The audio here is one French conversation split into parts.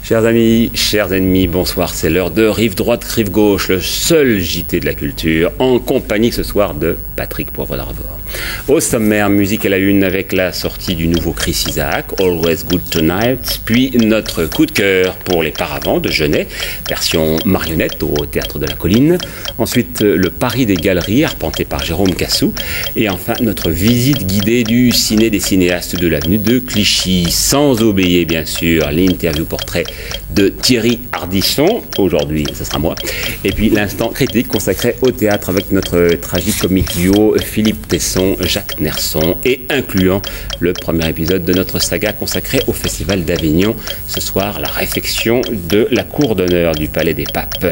Chers amis, chers ennemis, bonsoir, c'est l'heure de Rive Droite, Rive Gauche, le seul JT de la culture, en compagnie ce soir de Patrick Poivre d'Arvor. Au sommaire, musique à la une avec la sortie du nouveau Chris Isaak, Always Good Tonight, puis notre coup de cœur pour Les Paravents de Genet, version marionnette au Théâtre de la Colline, ensuite le Paris des Galeries, arpenté par Jérôme Cassou, et enfin notre visite guidée du ciné des cinéastes de l'avenue de Clichy, sans oublier bien sûr l'interview portrait de Thierry Ardisson, aujourd'hui ce sera moi, et puis l'instant critique consacré au théâtre avec notre tragicomique duo Philippe Tesson, Jacques Nerson, et incluant le premier épisode de notre saga consacré au Festival d'Avignon, ce soir la réfection de la cour d'honneur du Palais des Papes.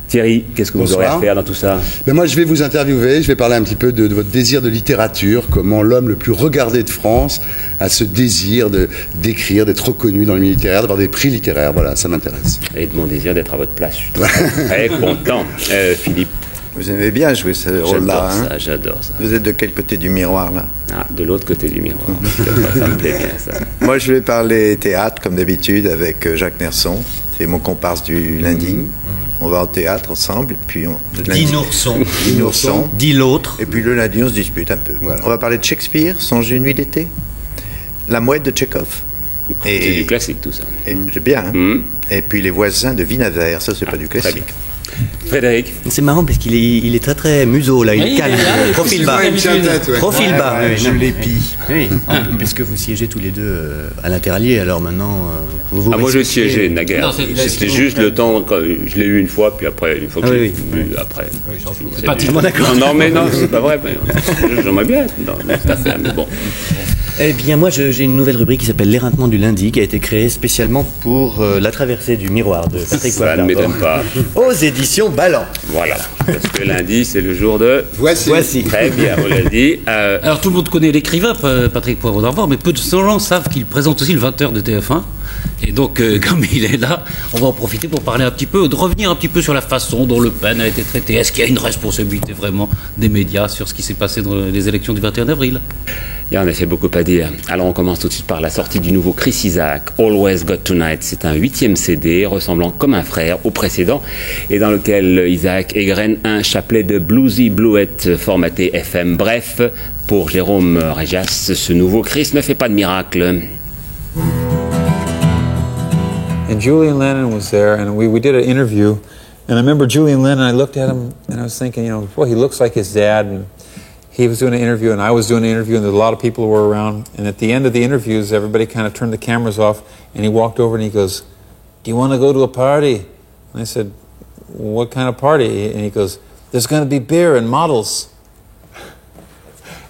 Thierry, qu'est-ce que vous aurez à faire dans tout ça? Moi, je vais vous interviewer, je vais parler un petit peu de votre désir de littérature, comment l'homme le plus regardé de France a ce désir d'écrire, d'être reconnu dans le milieu littéraire, d'avoir des prix littéraires. Voilà, ça m'intéresse. Et de mon désir d'être à votre place, je suis très content. Philippe. Vous aimez bien jouer ce rôle-là, hein? J'adore ça. Vous êtes de quel côté du miroir, là? Ah, de l'autre côté du miroir. Ça me plaît bien, ça. Moi, je vais parler théâtre, comme d'habitude, avec Jacques Nerson. C'est mon comparse du lundi. On va au théâtre ensemble, puis Dis Nourson. Dis l'autre. Et puis le lundi, on se dispute un peu. Voilà. On va parler de Shakespeare, Songe d'une nuit d'été. La Mouette de Tchekhov. C'est du classique, tout ça. C'est bien, hein? Et puis Les Voisins de Vinaver, ça, c'est pas du classique. Frédéric. C'est marrant parce qu'il est très très museau là, il est calme, profil bas. Profil bas. Je l'épie. Oui. Puisque vous siégez tous les deux à l'Interallié, alors maintenant vous moi je siégeais naguère. C'était juste le temps, je l'ai eu une fois, puis après, une fois que j'ai eu, après. C'est pas d'accord. Non, mais non, c'est pas vrai. J'aimerais bien dans cette affaire, mais bon. Eh bien, moi, j'ai une nouvelle rubrique qui s'appelle L'éreintement du lundi, qui a été créée spécialement pour la traversée du miroir de Patrick Poivre d'Arvor. Ça ne m'étonne pas. Aux éditions Ballant. Voilà. Parce que lundi, c'est le jour de... Voici. Très bien, on l'a dit. Alors, tout le monde connaît l'écrivain, Patrick Poivre d'Arvor, mais peu de gens savent qu'il présente aussi le 20h de TF1. Et donc, comme il est là, on va en profiter pour parler un petit peu, de revenir un petit peu sur la façon dont Le Pen a été traité. Est-ce qu'il y a une responsabilité vraiment des médias sur ce qui s'est passé dans les élections du 21 avril? Il y a en effet beaucoup à dire. Alors on commence tout de suite par la sortie du nouveau Chris Isaak, Always Good Tonight. C'est un 8e CD ressemblant comme un frère au précédent et dans lequel Isaak égrène un chapelet de bluesy bluette formaté FM. Bref, pour Jérôme Réjas, ce nouveau Chris ne fait pas de miracle. And Julian Lennon was there, and we did an interview. And I remember Julian Lennon, I looked at him, and I was thinking, boy, he looks like his dad. And he was doing an interview, and I was doing an interview, and a lot of people were around. And at the end of the interviews, everybody kind of turned the cameras off, and he walked over and he goes, "Do you want to go to a party?" And I said, "What kind of party?" And he goes, "There's going to be beer and models."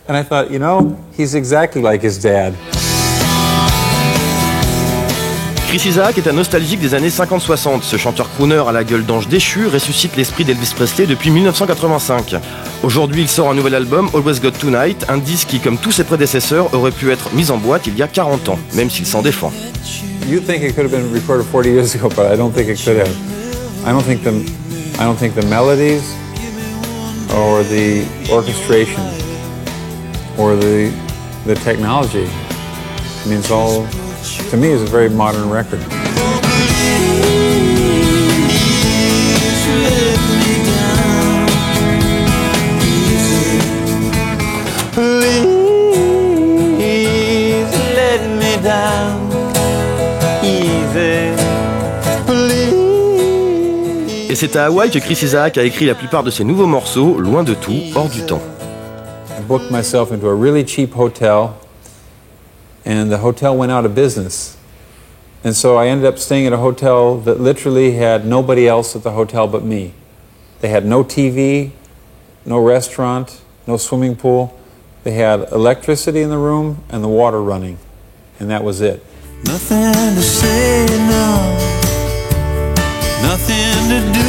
And I thought, he's exactly like his dad. Chris Isaak est un nostalgique des années 50-60. Ce chanteur crooner à la gueule d'ange déchu ressuscite l'esprit d'Elvis Presley depuis 1985. Aujourd'hui, il sort un nouvel album, Always Got Tonight, un disque qui, comme tous ses prédécesseurs, aurait pu être mis en boîte il y a 40 ans, même s'il s'en défend. You think it could have been recorded 40 years ago, but I don't think it could have. I don't think the melodies or the orchestration or the technology, it's all, to me, is a very modern record. Et c'est à Hawaï que Chris Isaak a écrit la plupart de ses nouveaux morceaux, loin de tout, hors du temps. I booked myself into a really cheap hotel, and the hotel went out of business. And so I ended up staying at a hotel that literally had nobody else at the hotel but me. They had no TV, no restaurant, no swimming pool. They had electricity in the room and the water running, and that was it. Nothing to say no, nothing to do.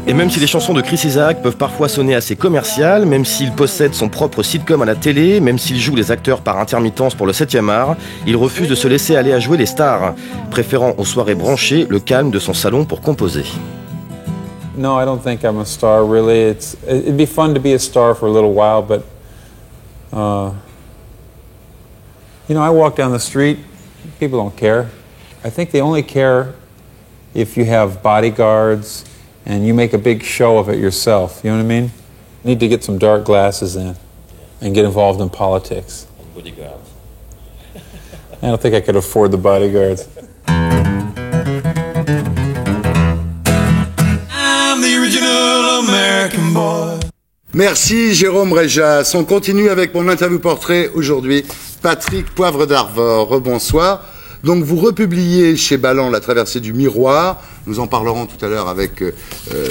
Et même si les chansons de Chris Isaak peuvent parfois sonner assez commerciales, même s'il possède son propre sitcom à la télé, même s'il joue les acteurs par intermittence pour le 7e art, il refuse de se laisser aller à jouer les stars, préférant aux soirées branchées le calme de son salon pour composer. No, I don't think I'm a star, really. It'd be fun to be a star for a little while, but I walk down the street people don't care. I think they only care if you have bodyguards and you make a big show of it yourself. You know what I mean? You need to get some dark glasses in and get involved in politics. Bodyguards. I don't think I could afford the bodyguards. I'm the original American boy. Merci Jérôme Réjas. On continue avec mon interview portrait aujourd'hui. Patrick Poivre d'Arvor, rebonsoir. Donc vous republiez chez Balland La Traversée du Miroir. Nous en parlerons tout à l'heure avec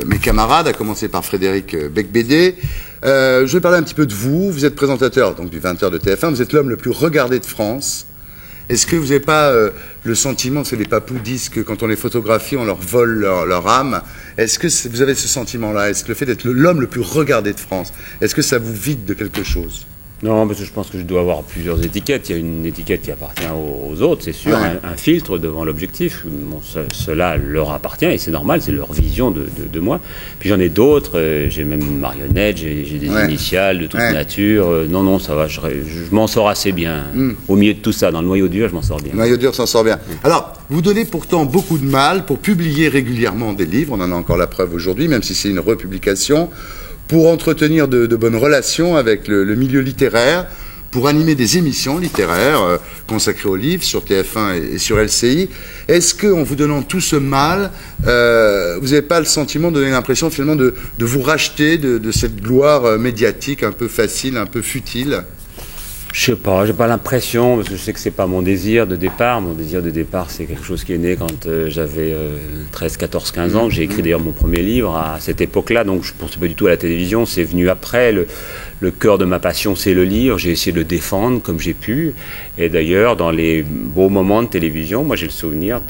mes camarades, à commencer par Frédéric Becbédé. Je vais parler un petit peu de vous. Vous êtes présentateur donc, du 20h de TF1. Vous êtes l'homme le plus regardé de France. Est-ce que vous n'avez pas le sentiment, c'est les papous disent que quand on les photographie, on leur vole leur âme. Est-ce que vous avez ce sentiment-là? Est-ce que le fait d'être l'homme le plus regardé de France, est-ce que ça vous vide de quelque chose? Non, parce que je pense que je dois avoir plusieurs étiquettes. Il y a une étiquette qui appartient aux autres, c'est sûr, Ouais. un filtre devant l'objectif. Bon, cela leur appartient et c'est normal, c'est leur vision de moi. Puis j'en ai d'autres, j'ai même une marionnette, j'ai des Ouais. initiales de toute Ouais. nature. Non, ça va, je m'en sors assez bien. Au milieu de tout ça, dans le noyau dur, je m'en sors bien. Le noyau dur s'en sort bien. Alors, vous donnez pourtant beaucoup de mal pour publier régulièrement des livres, on en a encore la preuve aujourd'hui, même si c'est une republication, pour entretenir de bonnes relations avec le milieu littéraire, pour animer des émissions littéraires consacrées aux livres sur TF1 et sur LCI. Est-ce qu'en vous donnant tout ce mal, vous n'avez pas le sentiment de donner l'impression finalement de vous racheter de cette gloire médiatique un peu facile, un peu futile? Je sais pas, j'ai pas l'impression, parce que je sais que c'est pas mon désir de départ. Mon désir de départ, c'est quelque chose qui est né quand j'avais 13, 14, 15 ans, que j'ai écrit d'ailleurs mon premier livre à cette époque-là, donc je ne pensais pas du tout à la télévision, c'est venu après. Le cœur de ma passion, c'est le livre, j'ai essayé de le défendre comme j'ai pu, et d'ailleurs, dans les beaux moments de télévision, moi j'ai le souvenir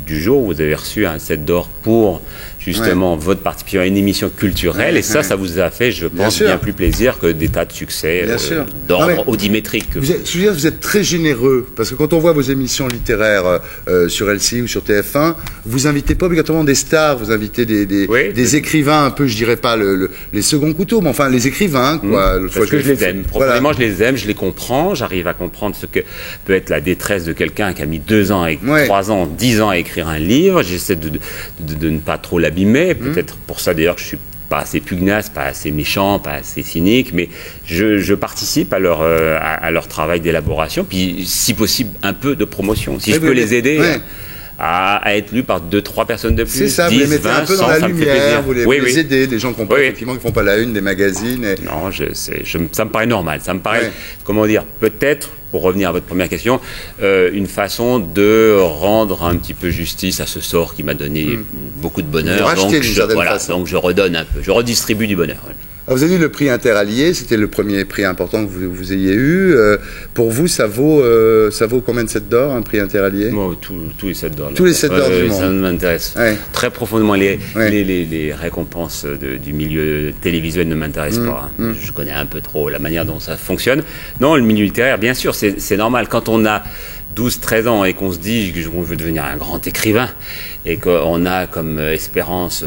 du jour où vous avez reçu un 7 d'or pour justement votre participation à une émission culturelle, et ça vous a fait, je pense, bien plus plaisir que des tas de succès d'ordre audimétrique. Vous êtes très généreux, parce que quand on voit vos émissions littéraires sur LCI ou sur TF1, vous invitez pas obligatoirement des stars, vous invitez des écrivains un peu, je dirais pas les seconds couteaux, mais enfin les écrivains, quoi. Parce que je les aime, profondément je les aime, je les comprends, j'arrive à comprendre ce que peut être la détresse de quelqu'un qui a mis 2 ans, 3 ans, 10 ans à écrire un livre. J'essaie de ne pas trop l'abîmer, peut-être pour ça d'ailleurs que je suis pas assez pugnace, pas assez méchant, pas assez cynique, mais je participe à leur travail d'élaboration, puis si possible un peu de promotion. Si je peux les aider à être lus par 2-3 personnes de plus, c'est ça, 10, vous les mettez 20, un peu dans 100, la lumière, vous les aidez, des gens qui ne font pas la une des magazines. Non, ça me paraît normal, ça me paraît, comment dire, peut-être, pour revenir à votre première question, une façon de rendre un petit peu justice à ce sort qui m'a donné beaucoup de bonheur. Donc je redonne un peu, je redistribue du bonheur. Alors vous avez eu le prix Interallié, c'était le premier prix important que vous ayez eu. Pour vous, ça vaut combien de 7 d'or, un prix Interallié? Bon, tous les 7 d'or. Tous les 7 d'or du monde. Ça m'intéresse très profondément. Les récompenses du milieu télévisuel ne m'intéressent pas. Je connais un peu trop la manière dont ça fonctionne. Non, le milieu littéraire, bien sûr, c'est normal. Quand on a 12-13 ans et qu'on se dit qu'on veut devenir un grand écrivain et qu'on a comme espérance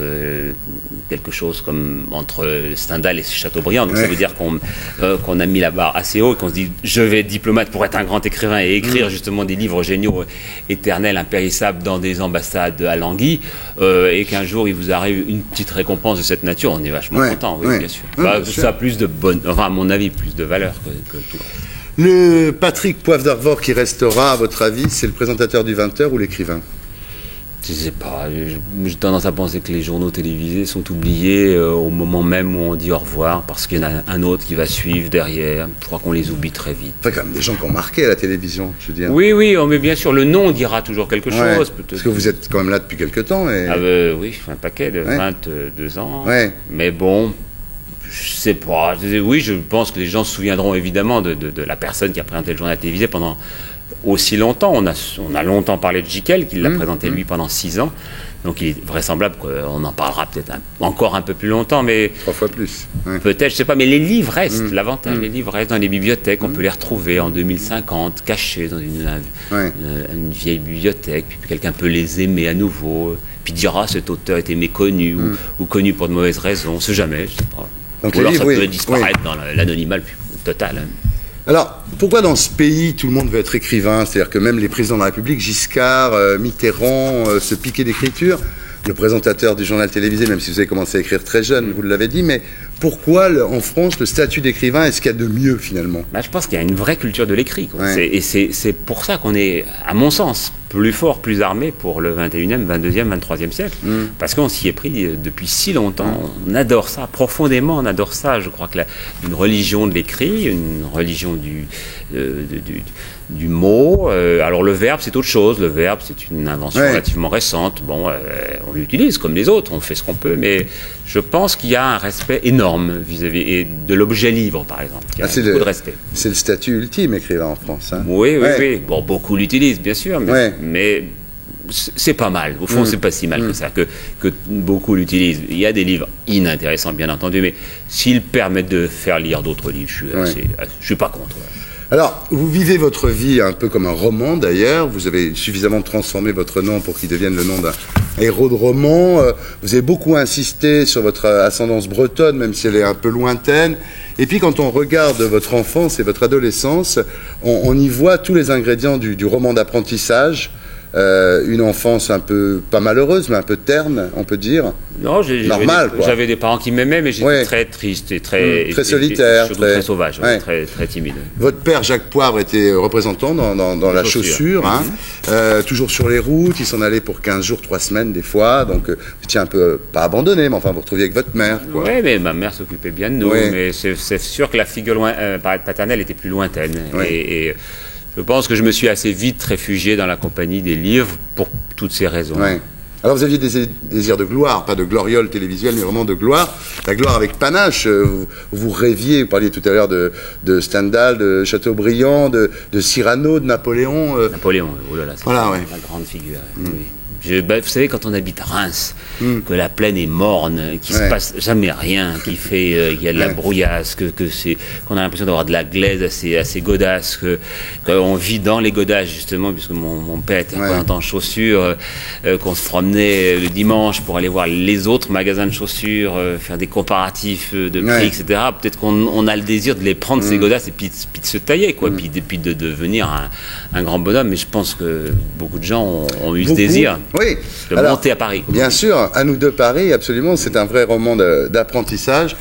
quelque chose comme entre Stendhal et Chateaubriand, donc ça veut dire qu'on a mis la barre assez haut et qu'on se dit je vais être diplomate pour être un grand écrivain et écrire justement des livres géniaux, éternels, impérissables dans des ambassades à Languille, et qu'un jour il vous arrive une petite récompense de cette nature, on est vachement content, bien sûr. Ça a plus de à mon avis, plus de valeur que tout. Le Patrick Poivre d'Arvor qui restera, à votre avis, c'est le présentateur du 20h ou l'écrivain? Je sais pas, j'ai tendance à penser que les journaux télévisés sont oubliés au moment même où on dit au revoir, parce qu'il y en a un autre qui va suivre derrière. Je crois qu'on les oublie très vite. Enfin, quand même des gens qui ont marqué à la télévision, je veux dire. Oui, mais bien sûr, le nom dira toujours quelque chose. Peut-être. Parce que vous êtes quand même là depuis quelque temps. Et... oui, un paquet de 22 ans. Mais bon... Je sais pas. Oui, je pense que les gens se souviendront évidemment de la personne qui a présenté le journal télévisé pendant aussi longtemps. On a longtemps parlé de Jiquel, qui l'a présenté lui pendant 6 ans. Donc il est vraisemblable qu'on en parlera peut-être encore un peu plus longtemps, mais 3 fois plus. Peut-être, je sais pas. Mais les livres restent. L'avantage, les livres restent dans les bibliothèques. On peut les retrouver en 2050, cachés dans une vieille bibliothèque. Puis quelqu'un peut les aimer à nouveau. Puis dira cet auteur était méconnu ou connu pour de mauvaises raisons. On ne sait jamais. Je sais pas. Donc ou alors ça peut disparaître dans l'anonymat le plus total. Alors, pourquoi dans ce pays, tout le monde veut être écrivain? C'est-à-dire que même les présidents de la République, Giscard, Mitterrand, se piquaient d'écriture. Le présentateur du journal télévisé, même si vous avez commencé à écrire très jeune, vous l'avez dit, mais pourquoi, en France, le statut d'écrivain, est-ce qu'il y a de mieux, finalement? Je pense qu'il y a une vraie culture de l'écrit. Et c'est pour ça qu'on est, à mon sens, plus fort, plus armé pour le 21e, 22e, 23e siècle. Parce qu'on s'y est pris depuis si longtemps. On adore ça, profondément, on adore ça. Je crois que une religion de l'écrit, une religion du mot. Alors le verbe, c'est autre chose. Le verbe, c'est une invention relativement récente. Bon, on l'utilise comme les autres, on fait ce qu'on peut, mais je pense qu'il y a un respect énorme vis-à-vis de l'objet livre, par exemple. Il y a beaucoup de respect. C'est le statut ultime, écrivain en France. Hein. Oui. Bon, beaucoup l'utilisent, bien sûr, mais c'est pas mal. Au fond, c'est pas si mal que ça, que beaucoup l'utilisent. Il y a des livres inintéressants, bien entendu, mais s'ils permettent de faire lire d'autres livres, je suis pas contre. Alors, vous vivez votre vie un peu comme un roman, d'ailleurs. Vous avez suffisamment transformé votre nom pour qu'il devienne le nom d'un héros de roman. Vous avez beaucoup insisté sur votre ascendance bretonne, même si elle est un peu lointaine. Et puis, quand on regarde votre enfance et votre adolescence, on y voit tous les ingrédients du roman d'apprentissage. Une enfance un peu, pas malheureuse, mais un peu terne, on peut dire. Non, quoi. J'avais des parents qui m'aimaient, mais j'étais très triste et très solitaire, et surtout très sauvage, très timide. Votre père, Jacques Poivre, était représentant dans la chaussure, toujours sur les routes. Il s'en allait pour 15 jours, 3 semaines, des fois. Donc, vous étiez un peu, pas abandonné, mais enfin, vous retrouviez avec votre mère. Oui, mais ma mère s'occupait bien de nous. Mais c'est sûr que la figure paternelle était plus lointaine. Et je pense que je me suis assez vite réfugié dans la compagnie des livres pour toutes ces raisons. Alors vous aviez des désirs de gloire, pas de gloriole télévisuelle, mais vraiment de gloire. La gloire avec panache. Vous rêviez, vous parliez tout à l'heure de Stendhal, de Chateaubriand, de Cyrano, de Napoléon. Napoléon, oh là là, c'est la grande figure. Oui. Vous savez, quand on habite Reims, que la plaine est morne, qu'il se passe jamais rien, qu'il y a de la brouillasse, qu'on a l'impression d'avoir de la glaise assez godasse, qu'on vit dans les godasses, justement, puisque mon père était représentant en chaussures, qu'on se promenait le dimanche pour aller voir les autres magasins de chaussures, faire des comparatifs de prix, etc. Peut-être qu'on a le désir de les prendre, ces godasses, et puis de se tailler, puis de devenir un grand bonhomme. Mais je pense que beaucoup de gens ont eu ce désir. Oui. De monter à Paris. Bien sûr, À nous de Paris, absolument, c'est un vrai roman d'apprentissage.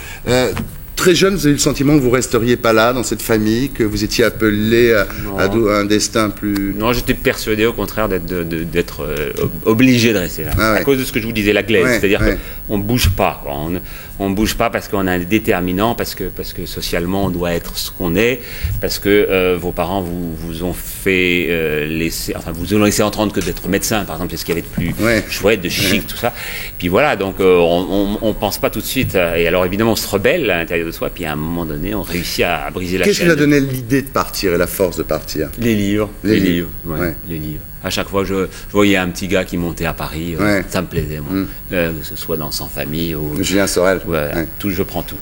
Très jeune, vous avez eu le sentiment que vous ne resteriez pas là, dans cette famille, que vous étiez appelé à un destin plus... Non, j'étais persuadé, au contraire, d'être obligé de rester là. À cause de ce que je vous disais, la glaise. C'est-à-dire qu'on ne bouge pas. On ne bouge pas parce qu'on a un déterminant, parce que socialement, on doit être ce qu'on est, parce que vos parents vous ont fait vous ont laissé entendre que d'être médecin, par exemple, c'est ce qu'il y avait de plus chouette, de chic, tout ça. Puis voilà, donc on ne pense pas tout de suite. Et alors, évidemment, on se rebelle à l'intérieur de soi, puis à un moment donné, on réussit à briser la chaîne. Qu'est-ce qui vous a donné l'idée de partir et la force de partir? Les livres. Les livres. À chaque fois, je voyais un petit gars qui montait à Paris, ça me plaisait, moi. Que ce soit dans Sans Famille ou... Julien Sorel. Je prends tout.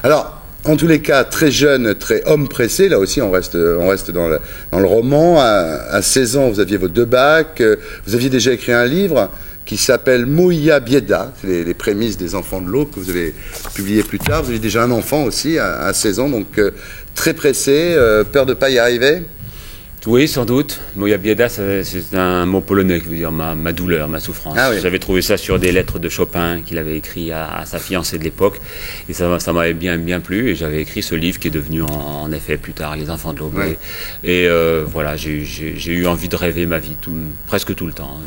Alors, en tous les cas, très jeune, très homme pressé, là aussi on reste dans le roman. À 16 ans, vous aviez vos 2 bacs, vous aviez déjà écrit un livre qui s'appelle Moïa Bieda, c'est les prémices des enfants de l'aube que vous avez publié plus tard. Vous avez déjà un enfant aussi à 16 ans, donc très pressé, peur de ne pas y arriver. Oui, sans doute. Moja bieda, c'est un mot polonais qui veut dire ma douleur, ma souffrance. J'avais trouvé ça sur des lettres de Chopin qu'il avait écrit à sa fiancée de l'époque, et ça m'avait bien plu, et j'avais écrit ce livre qui est devenu en effet plus tard Les Enfants de l'Aube. Et voilà, j'ai eu envie de rêver ma vie presque tout le temps.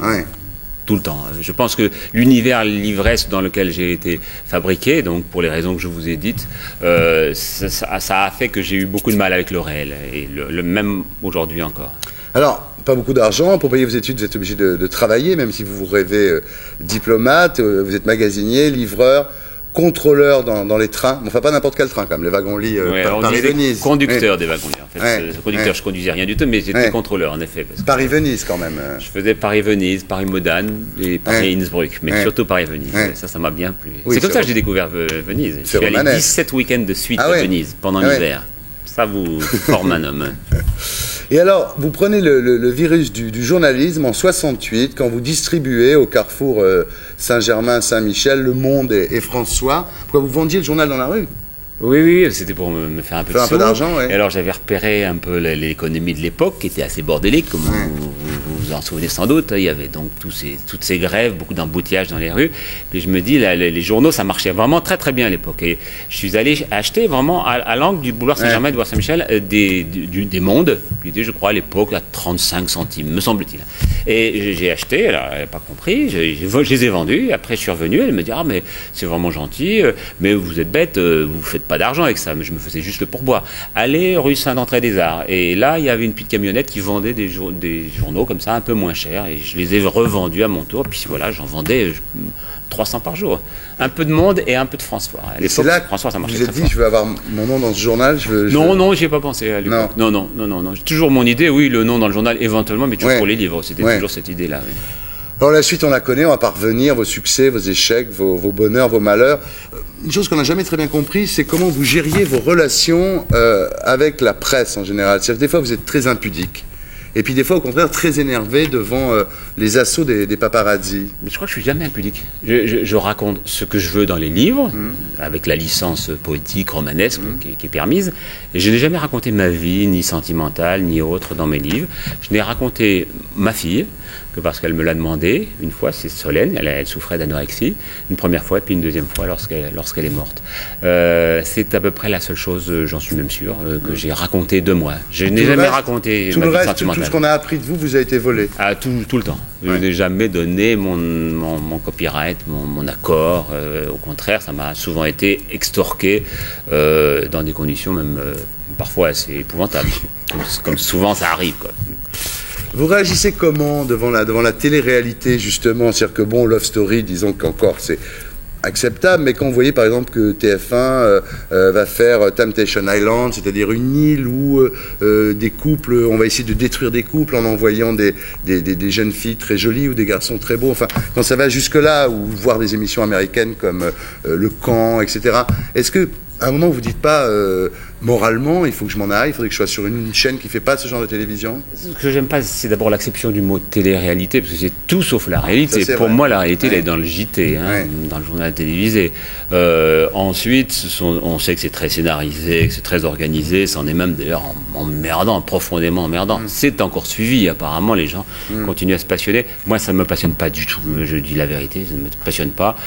Tout le temps. Je pense que l'univers, l'ivresse dans lequel j'ai été fabriqué, donc pour les raisons que je vous ai dites, ça a fait que j'ai eu beaucoup de mal avec le réel, et le même aujourd'hui encore. Alors, pas beaucoup d'argent, pour payer vos études, vous êtes obligé de travailler, même si vous rêvez diplomate, vous êtes magasinier, livreur, contrôleur dans les trains, enfin pas n'importe quel train quand même, les wagons-lits Paris-Venise. Conducteur des wagons-lits en fait. Conducteur, je conduisais rien du tout, mais j'étais contrôleur en effet. Paris-Venise quand même. Je faisais Paris-Venise, Paris-Modane et Paris-Innsbruck, mais surtout Paris-Venise. Ça m'a bien plu. C'est comme ça que j'ai découvert Venise. Je suis allé 17 week-ends de suite à Venise pendant l'hiver. Ça vous forme un homme. Et alors, vous prenez le virus du journalisme en 68, quand vous distribuez au carrefour Saint-Germain, Saint-Michel, Le Monde et François, pourquoi vous vendiez le journal dans la rue? Oui, c'était pour me faire un peu de Faire un peu sous. d'argent, ouais. Et alors j'avais repéré un peu l'économie de l'époque qui était assez bordélique, comme vous en souvenez sans doute. Il y avait donc toutes ces grèves, beaucoup d'embouteillages dans les rues. Puis je me dis, les journaux, ça marchait vraiment très très bien à l'époque. Et je suis allé acheter vraiment à l'angle du boulevard Saint-Germain, du boulevard Saint-Michel, des mondes, qui étaient, je crois, à l'époque à 35 centimes, me semble-t-il. Et j'ai acheté, elle n'avait pas compris, je les ai vendus. Après, je suis revenu, elle me dit, ah, mais c'est vraiment gentil, mais vous êtes bête, vous faites pas d'argent avec ça, mais je me faisais juste le pourboire. Allez rue Saint-André-des-Arts. Et là, il y avait une petite camionnette qui vendait des journaux comme ça, un peu moins cher, et je les ai revendus à mon tour. Puis voilà, j'en vendais 300 par jour. Un peu de Monde et un peu de François. Et c'est là que François, ça marchait vous vous êtes très dit, fort. je veux avoir mon nom dans ce journal. Non, j'y ai pas pensé à l'époque. Non. J'ai toujours mon idée, oui, le nom dans le journal éventuellement, mais toujours pour les livres. C'était toujours cette idée-là. Oui. Alors la suite, on la connaît, on va pas revenir, vos succès, vos échecs, vos bonheurs, vos malheurs. Une chose qu'on n'a jamais très bien compris, c'est comment vous gériez vos relations avec la presse en général. C'est-à-dire que des fois, vous êtes très impudique. Et puis des fois, au contraire, très énervé devant les assauts des paparazzis. Mais je crois que je suis jamais impudique. Je raconte ce que je veux dans les livres, avec la licence poétique, romanesque qui est permise. Et je n'ai jamais raconté ma vie, ni sentimentale, ni autre dans mes livres. Je n'ai raconté ma fille, que parce qu'elle me l'a demandé. Une fois, c'est Solène, elle souffrait d'anorexie. Une première fois, puis une deuxième fois lorsqu'elle est morte. C'est à peu près la seule chose, j'en suis même sûr, que j'ai raconté de moi. Je n'ai jamais raconté ma vie sentimentale. Tout ce qu'on a appris de vous, vous a été volé. Ah, tout le temps. Je n'ai jamais donné mon copyright, mon accord. Au contraire, ça m'a souvent été extorqué dans des conditions même parfois assez épouvantables. Comme souvent ça arrive, quoi. Vous réagissez comment devant la télé-réalité, justement? C'est-à-dire que, bon, Love Story, disons qu'encore, c'est acceptable, mais quand vous voyez, par exemple, que TF1 va faire Temptation Island, c'est-à-dire une île où des couples, on va essayer de détruire des couples en envoyant des jeunes filles très jolies ou des garçons très beaux, enfin, quand ça va jusque-là, ou voir des émissions américaines comme Le Camp, etc., est-ce que à un moment, vous ne dites pas, moralement, il faut que je m'en aille, il faudrait que je sois sur une chaîne qui ne fait pas ce genre de télévision? Ce que j'aime pas, c'est d'abord l'acception du mot télé-réalité, parce que c'est tout sauf la réalité. Ça, pour vrai. moi, la réalité, elle est dans le JT, dans le journal télévisé. Ensuite, on sait que c'est très scénarisé, que c'est très organisé, c'en est même d'ailleurs emmerdant, profondément emmerdant. C'est encore suivi, apparemment, les gens continuent à se passionner. Moi, ça ne me passionne pas du tout, je dis la vérité, ça ne me passionne pas.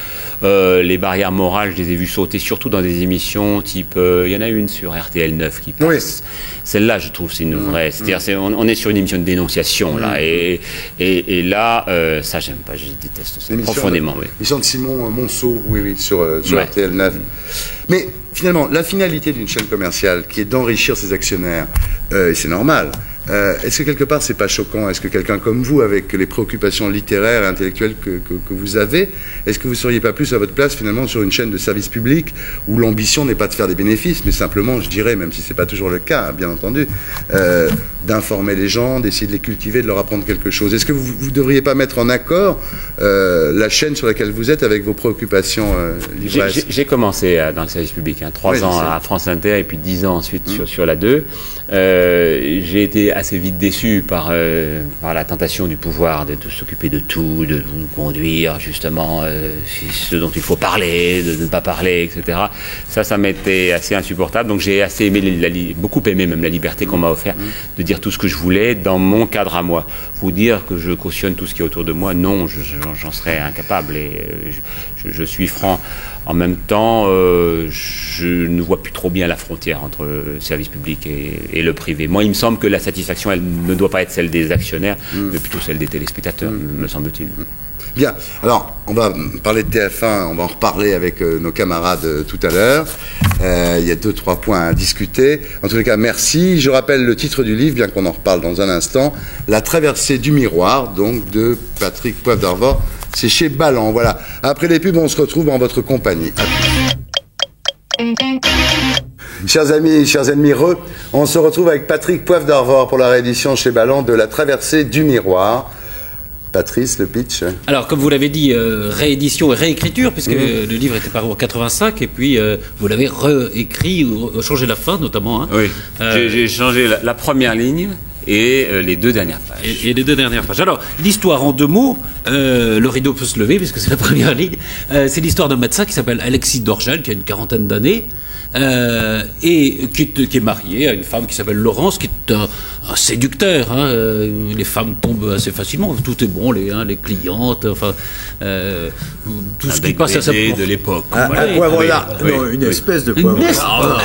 Les barrières morales, je les ai vues sauter, surtout dans des émissions type, il y en a une sur RTL 9 qui passe. Oui. Celle-là, je trouve, c'est une vraie. C'est-à-dire, on est sur une émission de dénonciation là, et là, ça, j'aime pas, je déteste ça profondément. L'émission de Simon Monceau, sur RTL 9. Mais finalement, la finalité d'une chaîne commerciale, qui est d'enrichir ses actionnaires, c'est normal. Est-ce que quelque part c'est pas choquant? Est-ce que quelqu'un comme vous, avec les préoccupations littéraires et intellectuelles que vous avez, est-ce que vous seriez pas plus à votre place finalement sur une chaîne de service public où l'ambition n'est pas de faire des bénéfices, mais simplement, je dirais, même si c'est pas toujours le cas, bien entendu, d'informer les gens, d'essayer de les cultiver, de leur apprendre quelque chose? Est-ce que vous devriez pas mettre en accord la chaîne sur laquelle vous êtes avec vos préoccupations livresques? J'ai commencé dans le service public, 3 ans à France Inter et puis 10 ans ensuite sur la 2. J'ai été assez vite déçu par la tentation du pouvoir de s'occuper de tout, de vous conduire justement ce dont il faut parler, de ne pas parler, etc. Ça m'était assez insupportable. Donc j'ai assez aimé, beaucoup aimé même la liberté qu'on m'a offert de dire tout ce que je voulais dans mon cadre à moi. Vous dire que je cautionne tout ce qui est autour de moi, non, j'en serais incapable. Et je suis franc. En même temps, je ne vois plus trop bien la frontière entre le service public et le privé. Moi, il me semble que la satisfaction, elle ne doit pas être celle des actionnaires, mais plutôt celle des téléspectateurs, me semble-t-il. Bien. Alors, on va parler de TF1, on va en reparler avec nos camarades tout à l'heure. Il y a 2-3 points à discuter. En tous les cas, merci. Je rappelle le titre du livre, bien qu'on en reparle dans un instant. La traversée du miroir, donc de Patrick Poivre d'Arvor. C'est chez Ballant, voilà. Après les pubs, on se retrouve en votre compagnie. Chers amis, chers ennemis, on se retrouve avec Patrick Poivre d'Arvor pour la réédition chez Ballant de La traversée du miroir. Patrice, le pitch. Alors, comme vous l'avez dit, réédition et réécriture, puisque le livre était paru en 85, et puis vous l'avez réécrit, ou changé la fin notamment. Oui, j'ai changé la première ligne et les 2 dernières pages. Et les 2 dernières pages. Alors, l'histoire en 2 mots, le rideau peut se lever, puisque c'est la première ligne. C'est l'histoire d'un médecin qui s'appelle Alexis Dorgel, qui a une 40aine d'années, et qui est marié à une femme qui s'appelle Laurence, qui est un séducteur. Hein, les femmes tombent assez facilement. Tout est bon, les clientes, enfin tout ce qui passe à sa porte. De l'époque. Un poivre d'Arvor. Non, une espèce de poivre d'Arvor.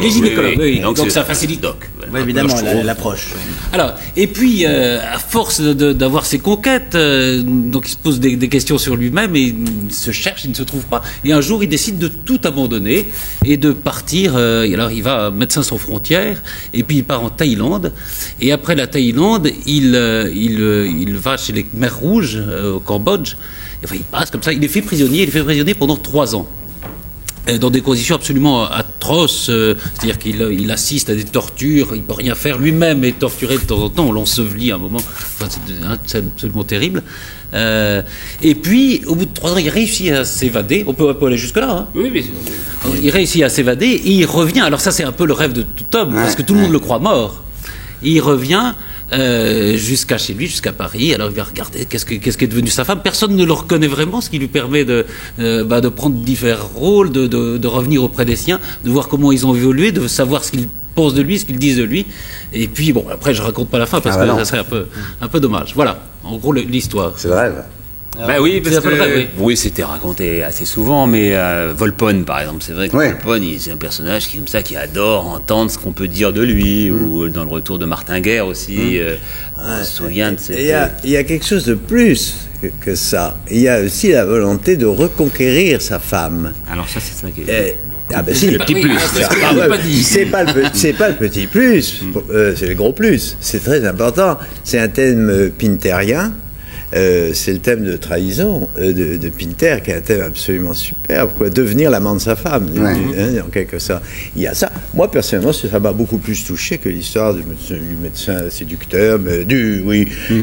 Les gynécologues, oui. Donc ça facilite. Oui, évidemment, l'approche. Alors, et puis, à force d'avoir ses conquêtes, donc il se pose des questions sur lui-même et il se cherche, il ne se trouve pas. Et un jour, il décide de tout abandonner et de partir. Et alors, il va à Médecins sans frontières et puis il part en Thaïlande. Et après la Thaïlande, il va chez les Khmers rouges au Cambodge. Enfin, il passe comme ça. Il est fait prisonnier pendant 3 ans. Dans des conditions absolument atroces, c'est-à-dire qu'il assiste à des tortures, il ne peut rien faire, lui-même est torturé de temps en temps, on l'ensevelit à un moment, enfin, c'est absolument terrible. Et puis, au bout de 3 ans, il réussit à s'évader, on peut aller jusque-là. Hein. Oui, mais... Il réussit à s'évader et il revient, alors ça c'est un peu le rêve de tout homme, parce que tout le monde le croit mort. Il revient jusqu'à chez lui, jusqu'à Paris. Alors il va regarder qu'est-ce qui est devenu sa femme. Personne ne le reconnaît vraiment, ce qui lui permet de prendre divers rôles, de revenir auprès des siens, de voir comment ils ont évolué, de savoir ce qu'ils pensent de lui, ce qu'ils disent de lui. Et puis bon, après je raconte pas la fin parce que ça serait un peu dommage. Voilà, en gros l'histoire. C'est le rêve. Oui, parce que vrai, oui, c'était raconté assez souvent, mais Volpone, par exemple, c'est vrai que Volpone, c'est un personnage qui, comme ça, qui adore entendre ce qu'on peut dire de lui, ou dans le retour de Martin Guerre aussi, on se souvient de cette... Il y a quelque chose de plus que ça. Il y a aussi la volonté de reconquérir sa femme. Alors ça, c'est ça qui est... C'est le petit plus. C'est pas le petit plus, c'est le gros plus. C'est très important. C'est un thème pinterien. C'est le thème de trahison de Pinter, qui est un thème absolument superbe. Devenir l'amant de sa femme, en quelque sorte. Il y a ça. Moi, personnellement, ça m'a beaucoup plus touché que l'histoire du médecin séducteur,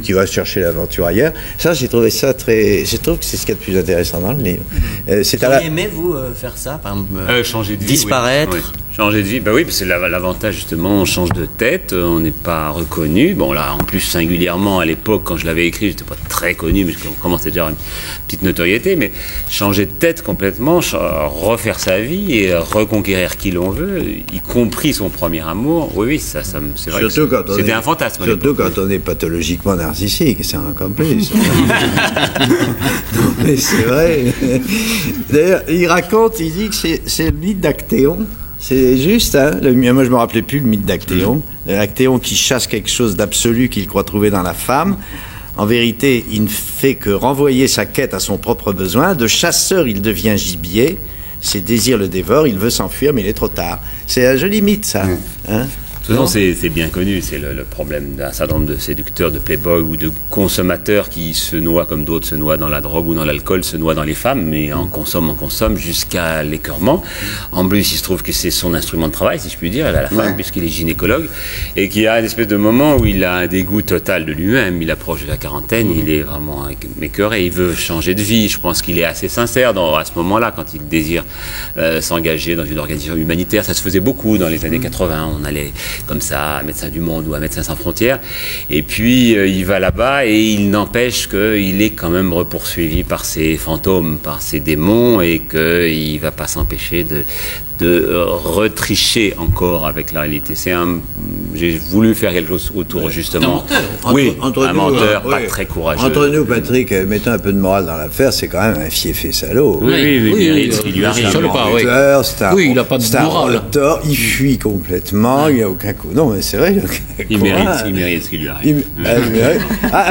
qui va chercher l'aventure ailleurs. Ça, j'ai trouvé ça très... Je trouve que c'est ce qu'il y a de plus intéressant dans le livre. Vous auriez aimé, vous, faire ça, par exemple, changer de vie, disparaître oui. Changer de vie, oui, parce que l'avantage justement, on change de tête, on n'est pas reconnu. Bon là, en plus singulièrement à l'époque, quand je l'avais écrit, j'étais pas très connu, mais je commençais déjà une petite notoriété. Mais changer de tête complètement, refaire sa vie et reconquérir qui l'on veut, y compris son premier amour. Oui, ça c'est vrai. C'était un fantasme. Surtout quand on est pathologiquement narcissique, c'est encore plus. Non, mais c'est vrai. D'ailleurs, il dit que c'est le mythe d'Actéon. C'est juste, hein, moi je me rappelais plus le mythe d'Actéon. Actéon qui chasse quelque chose d'absolu qu'il croit trouver dans la femme. En vérité, il ne fait que renvoyer sa quête à son propre besoin. De chasseur, il devient gibier. Ses désirs le dévorent, il veut s'enfuir, mais il est trop tard. C'est un joli mythe, ça. Hein? De toute façon, c'est bien connu, c'est le problème d'un certain nombre de séducteurs, de playboys ou de consommateurs qui se noient comme d'autres, se noient dans la drogue ou dans l'alcool, se noient dans les femmes, mais en consomme jusqu'à l'écœurement. En plus, il se trouve que c'est son instrument de travail, si je puis dire, la femme, puisqu'il est gynécologue, et qu'il y a une espèce de moment où il a un dégoût total de lui-même, il approche de la quarantaine, il est vraiment écœuré, il veut changer de vie. Je pense qu'il est assez sincère à ce moment-là, quand il désire s'engager dans une organisation humanitaire. Ça se faisait beaucoup dans les années 80, on allait comme ça, à Médecins du Monde ou à Médecins sans frontières. Et puis, il va là-bas et il n'empêche qu'il est quand même repoursuivi par ses fantômes, par ses démons, et qu'il ne va pas s'empêcher de retricher encore avec la réalité. J'ai voulu faire quelque chose autour, justement. Un menteur, pas très courageux. Entre nous, Patrick, mettons un peu de morale dans l'affaire, c'est quand même un fiefé salaud. Oui, il mérite ce qui lui arrive. Il n'a pas de morale. Il fuit complètement, il n'y a aucun coup. Non, mais c'est vrai. Il mérite ce qui lui arrive.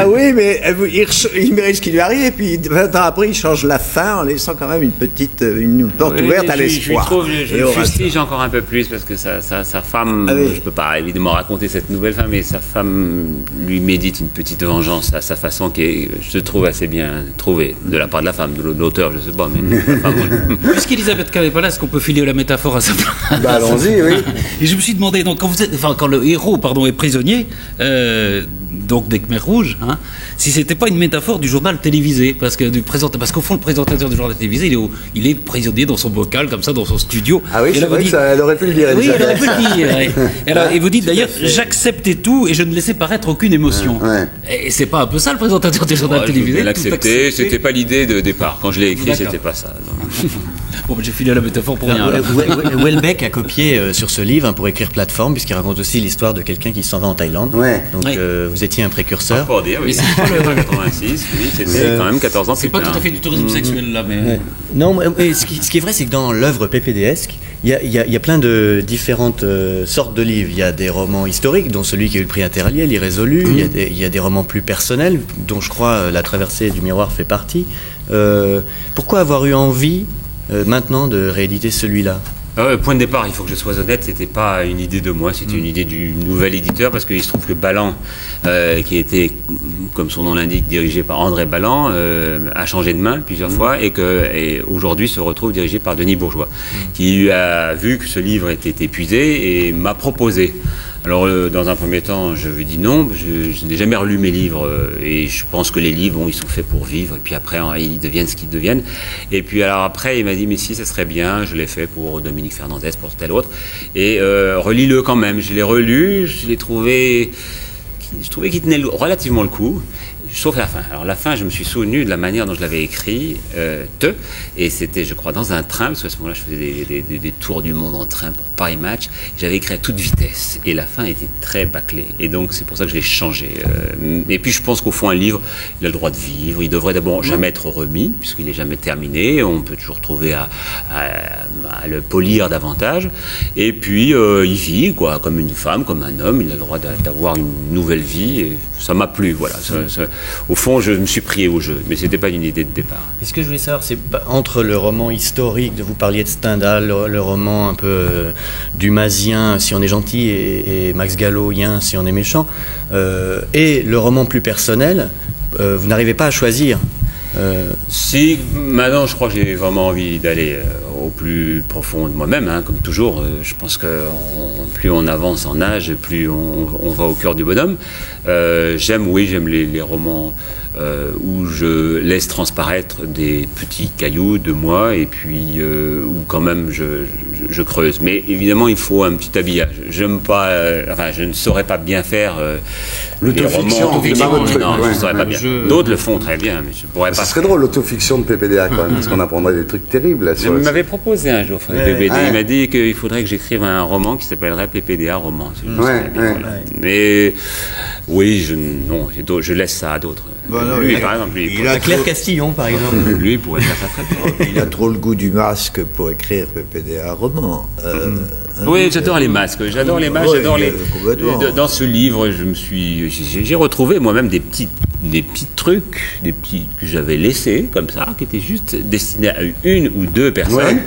Oui, mais il mérite ce qui lui arrive, et puis 20 ans après, il change la fin en laissant quand même une porte ouverte à l'espoir. Je le fustige encore un peu plus, parce que sa femme, je ne peux pas évidemment raconter cette nouvelle femme, mais sa femme lui médite une petite vengeance à sa façon qui est, je trouve, assez bien trouvée de la part de la femme, de l'auteur, je ne sais pas, mais la femme. Puisqu'Elisabeth K n'est pas là, est-ce qu'on peut filer la métaphore à sa place? Allons-y, oui. Et je me suis demandé, donc, quand le héros est prisonnier, donc des Khmers rouges, hein, si c'était pas une métaphore du journal télévisé, parce qu'au fond, le présentateur du journal télévisé, il est prisonnier dans son bocal, comme ça, dans son studio. Ah oui, c'est vrai que elle aurait pu le dire. Oui, elle aurait pu le dire. Et vous dites d'ailleurs, j'acceptais tout et je ne laissais paraître aucune émotion. Et c'est pas un peu ça le présentateur du journal télivisé? Je l'acceptais, c'était pas l'idée de départ. Quand je l'ai écrit, c'était pas ça. Bon, j'ai filé la métaphore pour rien. Houellebecq a copié sur ce livre pour écrire Plateforme, puisqu'il raconte aussi l'histoire de quelqu'un qui s'en va en Thaïlande. Ouais. Donc vous étiez un précurseur. Pour dire, oui. C'est pas le 86, oui, c'était quand même 14 ans. C'est pas tout à fait du tourisme sexuel là, mais. Non, mais ce qui est vrai, c'est que dans l'œuvre PPDesque, il y a plein de différentes sortes de livres. Il y a des romans historiques, dont celui qui a eu le prix Interlier, l'Irrésolu. Il y a des romans plus personnels, dont je crois La Traversée du Miroir fait partie. Pourquoi avoir eu envie maintenant de rééditer celui-là ? Point de départ, il faut que je sois honnête, c'était pas une idée de moi, c'était une idée du nouvel éditeur, parce qu'il se trouve que Balland, qui était, comme son nom l'indique, dirigé par André Balland, a changé de main plusieurs fois et aujourd'hui se retrouve dirigé par Denis Bourgeois, qui a vu que ce livre était épuisé et m'a proposé. Alors, dans un premier temps, je lui ai dit non, je n'ai jamais relu mes livres et je pense que les livres, ils sont faits pour vivre et puis après, ils deviennent ce qu'ils deviennent. Et puis alors après, il m'a dit, mais si, ça serait bien, je l'ai fait pour Dominique Fernandez, pour tel autre, et relis-le quand même. Je l'ai relu, je trouvais qu'il tenait relativement le coup. Sauf la fin. Alors la fin, je me suis souvenu de la manière dont je l'avais écrit, et c'était, je crois, dans un train, parce qu'à ce moment-là, je faisais des tours du monde en train pour Paris Match. J'avais écrit à toute vitesse, et la fin était très bâclée. Et donc, c'est pour ça que je l'ai changé. Et puis, je pense qu'au fond, un livre, il a le droit de vivre. Il devrait d'abord jamais être remis, puisqu'il n'est jamais terminé. On peut toujours trouver à le polir davantage. Et puis, il vit, quoi, comme une femme, comme un homme. Il a le droit d'avoir une nouvelle vie. Et ça m'a plu, voilà. Au fond, je me suis pris au jeu, mais c'était pas une idée de départ. Et ce que je voulais savoir, c'est entre le roman historique, vous parliez de Stendhal, le roman un peu dumasien, si on est gentil, et Max Galloien, si on est méchant, et le roman plus personnel, vous n'arrivez pas à choisir. Si, maintenant, je crois que j'ai vraiment envie d'aller au plus profond de moi-même, hein, comme toujours. Je pense que plus on avance en âge, plus on va au cœur du bonhomme. J'aime les romans où je laisse transparaître des petits cailloux de moi et puis où quand même je creuse. Mais évidemment, il faut un petit habillage. J'aime pas, je ne saurais pas bien faire l'autofiction. Je ne saurais pas bien. D'autres le font très bien, mais je pourrais pas. Ce serait drôle, l'autofiction de PPDA quand même, parce qu'on apprendrait des trucs terribles là. Il m'avait proposé un jour, PPDA. Il m'a dit qu'il faudrait que j'écrive un roman qui s'appellerait PPDA roman. Mais oui, je laisse ça à d'autres. Lui, par exemple, Claire Castillon, par exemple. Lui, il pourrait faire ça très bien. Il a trop le goût du masque pour écrire PPDA roman. Oui, j'adore les masques. J'adore les masques. Dans ce livre, j'ai retrouvé moi-même des petits trucs, que j'avais laissés comme ça, qui étaient juste destinés à une ou deux personnes.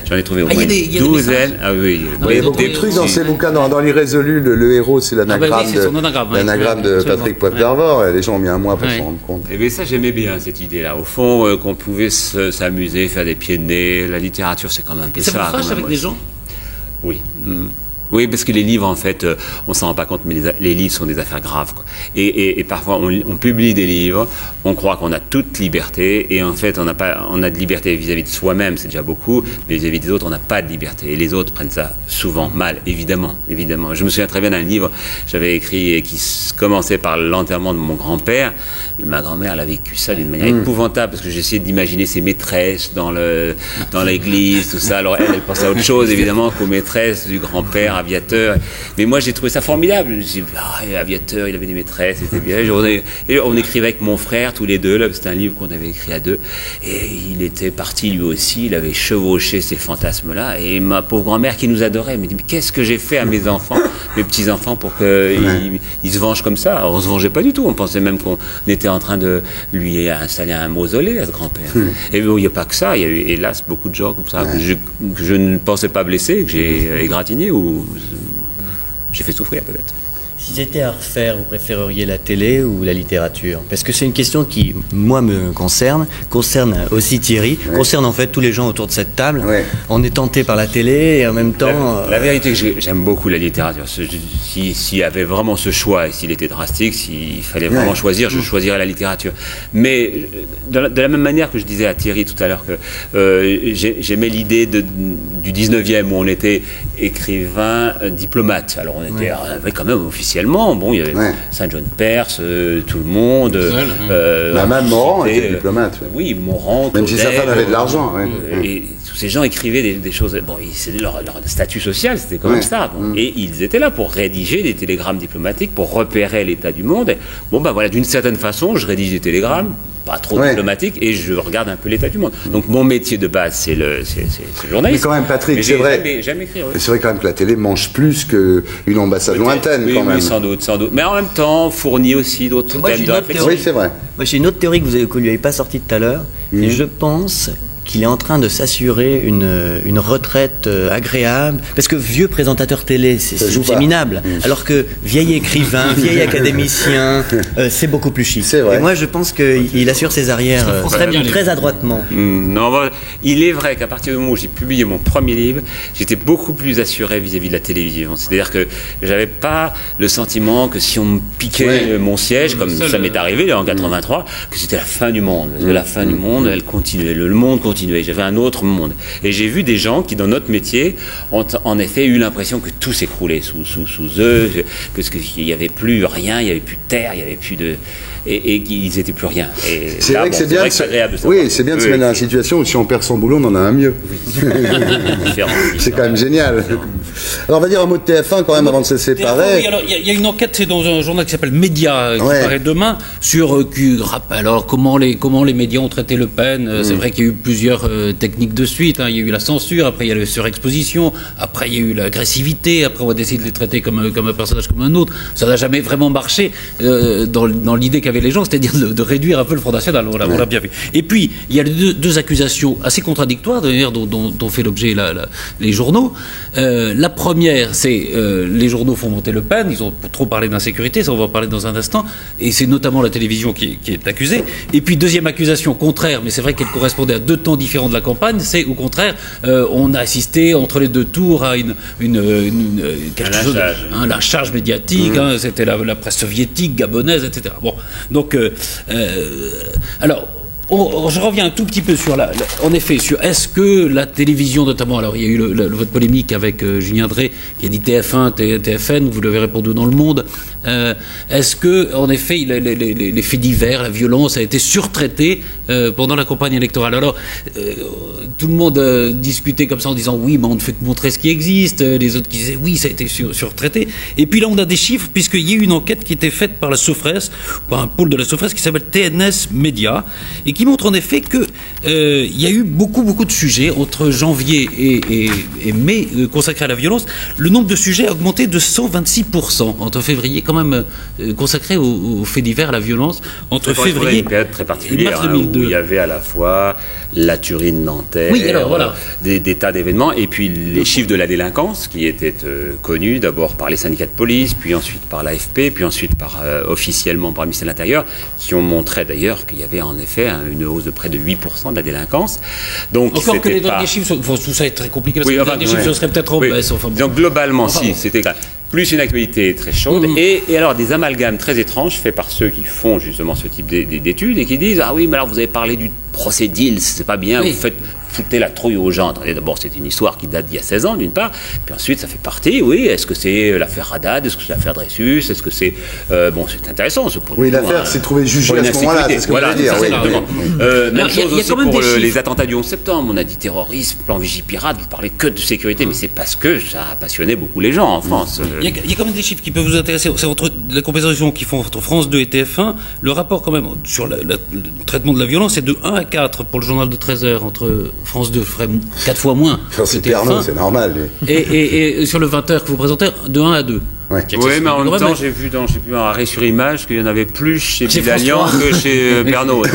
J'en ai trouvé au moins une douzaine. Il y a beaucoup de trucs dans ces bouquins. Dans l'Irrésolu, le héros, c'est l'anagramme de Patrick Poivre d'Arvor. Les gens ont mis un mois pour s'en rendre compte. Et bien ça, j'aimais bien cette idée-là. Au fond, qu'on pouvait s'amuser, faire des pieds de nez. La littérature, c'est quand même un peu ça. Ça vous fâche avec des gens ? Oui. Oui, parce que les livres, en fait, on s'en rend pas compte, mais les livres sont des affaires graves, quoi. Et parfois, on publie des livres, on croit qu'on a toute liberté, et en fait, on a de liberté vis-à-vis de soi-même, c'est déjà beaucoup, mais vis-à-vis des autres, on n'a pas de liberté. Et les autres prennent ça souvent mal, évidemment. Je me souviens très bien d'un livre que j'avais écrit et qui commençait par l'enterrement de mon grand-père. Ma grand-mère, elle a vécu ça d'une manière épouvantable, parce que j'essayais d'imaginer ses maîtresses dans l'église, tout ça. Alors elle pensait à autre chose, évidemment, qu'aux maîtresses du grand-père aviateur. Mais moi, j'ai trouvé ça formidable. Je me suis dit, aviateur, il avait des maîtresses, c'était bien. Et on écrivait avec mon frère, tous les deux, là, c'était un livre qu'on avait écrit à deux. Et il était parti lui aussi, il avait chevauché ces fantasmes-là. Et ma pauvre grand-mère qui nous adorait, elle me dit, mais qu'est-ce que j'ai fait à mes enfants, mes petits-enfants, pour qu'ils se vengent comme ça? Alors, on se vengeait pas du tout. On pensait même qu'on était en train de lui installer un mausolée à ce grand-père. Et bon, il n'y a pas que ça. Il y a eu, hélas, beaucoup de gens comme ça que je ne pensais pas blesser, que j'ai égratigné ou j'ai fait souffrir peut-être. Si c'était à refaire, vous préféreriez la télé ou la littérature? Parce que c'est une question qui, moi, me concerne aussi Thierry, concerne en fait tous les gens autour de cette table. On est tenté par la télé et en même temps... La vérité, que j'aime beaucoup la littérature. S'il y avait vraiment ce choix, et s'il était drastique, s'il fallait vraiment choisir, je choisirais la littérature. Mais de la même manière que je disais à Thierry tout à l'heure que j'aimais l'idée du 19e où on était écrivain, diplomate. Alors on avait quand même officiellement, bon, il y avait Saint John Perse, tout le monde. Même Morand était diplomate. Oui, Morand. Même si sa femme avait de l'argent. Et tout tous ces gens écrivaient des choses. Bon, c'est leur statut social, c'était quand même ça. Bon. Et ils étaient là pour rédiger des télégrammes diplomatiques, pour repérer l'état du monde. Et, bon, ben voilà, d'une certaine façon, je rédige des télégrammes, pas trop diplomatiques, et je regarde un peu l'état du monde. Donc mon métier de base, c'est le journaliste. Mais quand même, Patrick, c'est vrai. Jamais écrit. Oui. C'est vrai quand même que la télé mange plus qu'une ambassade lointaine, quand même. Oui, sans doute. Mais en même temps, fournit aussi d'autres thèmes de réflexion. Oui, c'est vrai. Moi, j'ai une autre théorie que vous n'avez pas sortie tout à l'heure, et je pense qu'il est en train de s'assurer une retraite agréable, parce que vieux présentateur télé, c'est minable, alors que vieil écrivain, vieil académicien, c'est beaucoup plus chic. C'est vrai. Et moi, je pense qu'il assure ses arrières très adroitement. Non, il est vrai qu'à partir du moment où j'ai publié mon premier livre, j'étais beaucoup plus assuré vis-à-vis de la télévision. C'est-à-dire que j'avais pas le sentiment que si on me piquait mon siège, comme ça m'est arrivé en 83, que c'était la fin du monde. Parce que la fin du monde, elle continuait, le monde continuait. J'avais un autre monde. Et j'ai vu des gens qui, dans notre métier, ont en effet eu l'impression que tout s'écroulait sous eux, qu'il n'y avait plus rien, il n'y avait plus de terre, il n'y avait plus de... Et qu'ils n'étaient plus rien. C'est vrai que c'est bien. C'est agréable de savoir. Oui, c'est bien de se mettre dans la situation où si on perd son boulot, on en a un mieux. C'est quand même génial. Alors on va dire un mot de TF1 quand même avant de se séparer. Oui, alors il y a une enquête, c'est dans un journal qui s'appelle Média, qui paraît demain, qui rappelle alors comment les médias ont traité Le Pen. C'est vrai qu'il y a eu plusieurs techniques de suite. Il y a eu la censure, après il y a la surexposition, après il y a eu l'agressivité, après on a décidé de les traiter comme un personnage comme un autre. Ça n'a jamais vraiment marché dans l'idée qu'avait les gens, c'est-à-dire de réduire un peu le Front National, on l'a bien vu. Et puis, il y a deux accusations assez contradictoires, d'ailleurs, dont fait l'objet les journaux. La première, c'est les journaux font monter Le Pen, ils ont trop parlé d'insécurité, ça on va en parler dans un instant, et c'est notamment la télévision qui est accusée. Et puis, deuxième accusation contraire, mais c'est vrai qu'elle correspondait à deux temps différents de la campagne, c'est au contraire, on a assisté entre les deux tours à un lynchage médiatique, c'était la presse soviétique, gabonaise, etc. Bon, donc, alors, je reviens un tout petit peu sur en effet, sur est-ce que la télévision, notamment, alors il y a eu votre polémique avec Julien Drey qui a dit TF1, TFN, vous l'avez répondu dans Le Monde. Est-ce que, en effet, les faits divers, la violence a été surtraitée pendant la campagne électorale? Alors, tout le monde discutait comme ça en disant oui, mais on ne fait que montrer ce qui existe. Les autres qui disaient oui, ça a été surtraité. Et puis là, on a des chiffres, puisqu'il y a eu une enquête qui était faite par la Sofres, par un pôle de la Sofres qui s'appelle TNS Média, et qui montre en effet que il y a eu beaucoup de sujets entre janvier et mai consacrés à la violence. Le nombre de sujets a augmenté de 126% entre février, quand même consacré aux faits divers, à la violence, entre février une période très particulière, et mars 2002. Où il y avait à la fois la tuerie de Nanterre, des tas d'événements, et puis les chiffres de la délinquance qui étaient connus d'abord par les syndicats de police, puis ensuite par l'AFP, puis ensuite officiellement par le ministère de l'Intérieur, qui ont montré d'ailleurs qu'il y avait en effet une hausse de près de 8% de la délinquance. Donc, encore que les derniers chiffres, tout ça est très compliqué, parce que les derniers chiffres seraient peut-être en baisse. Donc globalement, c'était clair. Plus une actualité très chaude, et alors des amalgames très étranges faits par ceux qui font justement ce type d'études et qui disent ah oui, mais alors vous avez parlé du procès Dils, c'est pas bien, vous foutez la trouille aux gens. Attendez, d'abord c'est une histoire qui date d'il y a 16 ans d'une part, puis ensuite ça fait partie, est-ce que c'est l'affaire Haddad, est-ce que c'est l'affaire Dreyfus, est-ce que c'est c'est intéressant ce point. Oui, l'affaire s'est trouvée jugée à ce moment-là, c'est ce que vous voulez dire. Même chose aussi pour les attentats du 11 septembre, on a dit terrorisme, plan Vigipirate, vous parlez que de sécurité, mais c'est parce que ça a passionné beaucoup les gens en France. Il y a quand même des chiffres qui peuvent vous intéresser. C'est entre la comparaison qu'ils font entre France 2 et TF1. Le rapport, quand même, sur le traitement de la violence, est de 1 à 4 pour le journal de 13 heures. Entre France 2 ferait 4 fois moins. C'est Pernod, c'est normal. Et sur le 20 heures que vous présentez, de 1 à 2. Oui, mais en même temps, j'ai vu un arrêt sur image qu'il y en avait plus chez Bilalian que chez Pernod.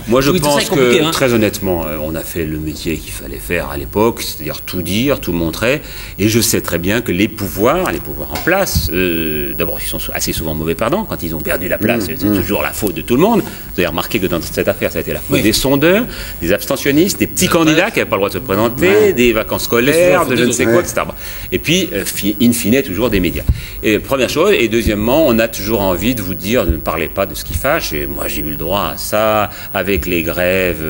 Moi, je pense que, très honnêtement, on a fait le métier qu'il fallait faire à l'époque, c'est-à-dire tout dire, tout montrer. Et je sais très bien que les pouvoirs en place, d'abord, ils sont assez souvent mauvais perdants. Quand ils ont perdu la place, c'est toujours la faute de tout le monde. Vous avez remarqué que dans cette affaire, ça a été la faute des sondeurs, des abstentionnistes, des petits candidats qui n'avaient pas le droit de se présenter, des vacances scolaires, de je ne sais quoi, etc. Et puis, in fine, toujours des médias. Et première chose. Et deuxièmement, on a toujours envie de vous dire, ne parlez pas de ce qui fâche. Et moi, j'ai eu le droit à ça avec avec les grèves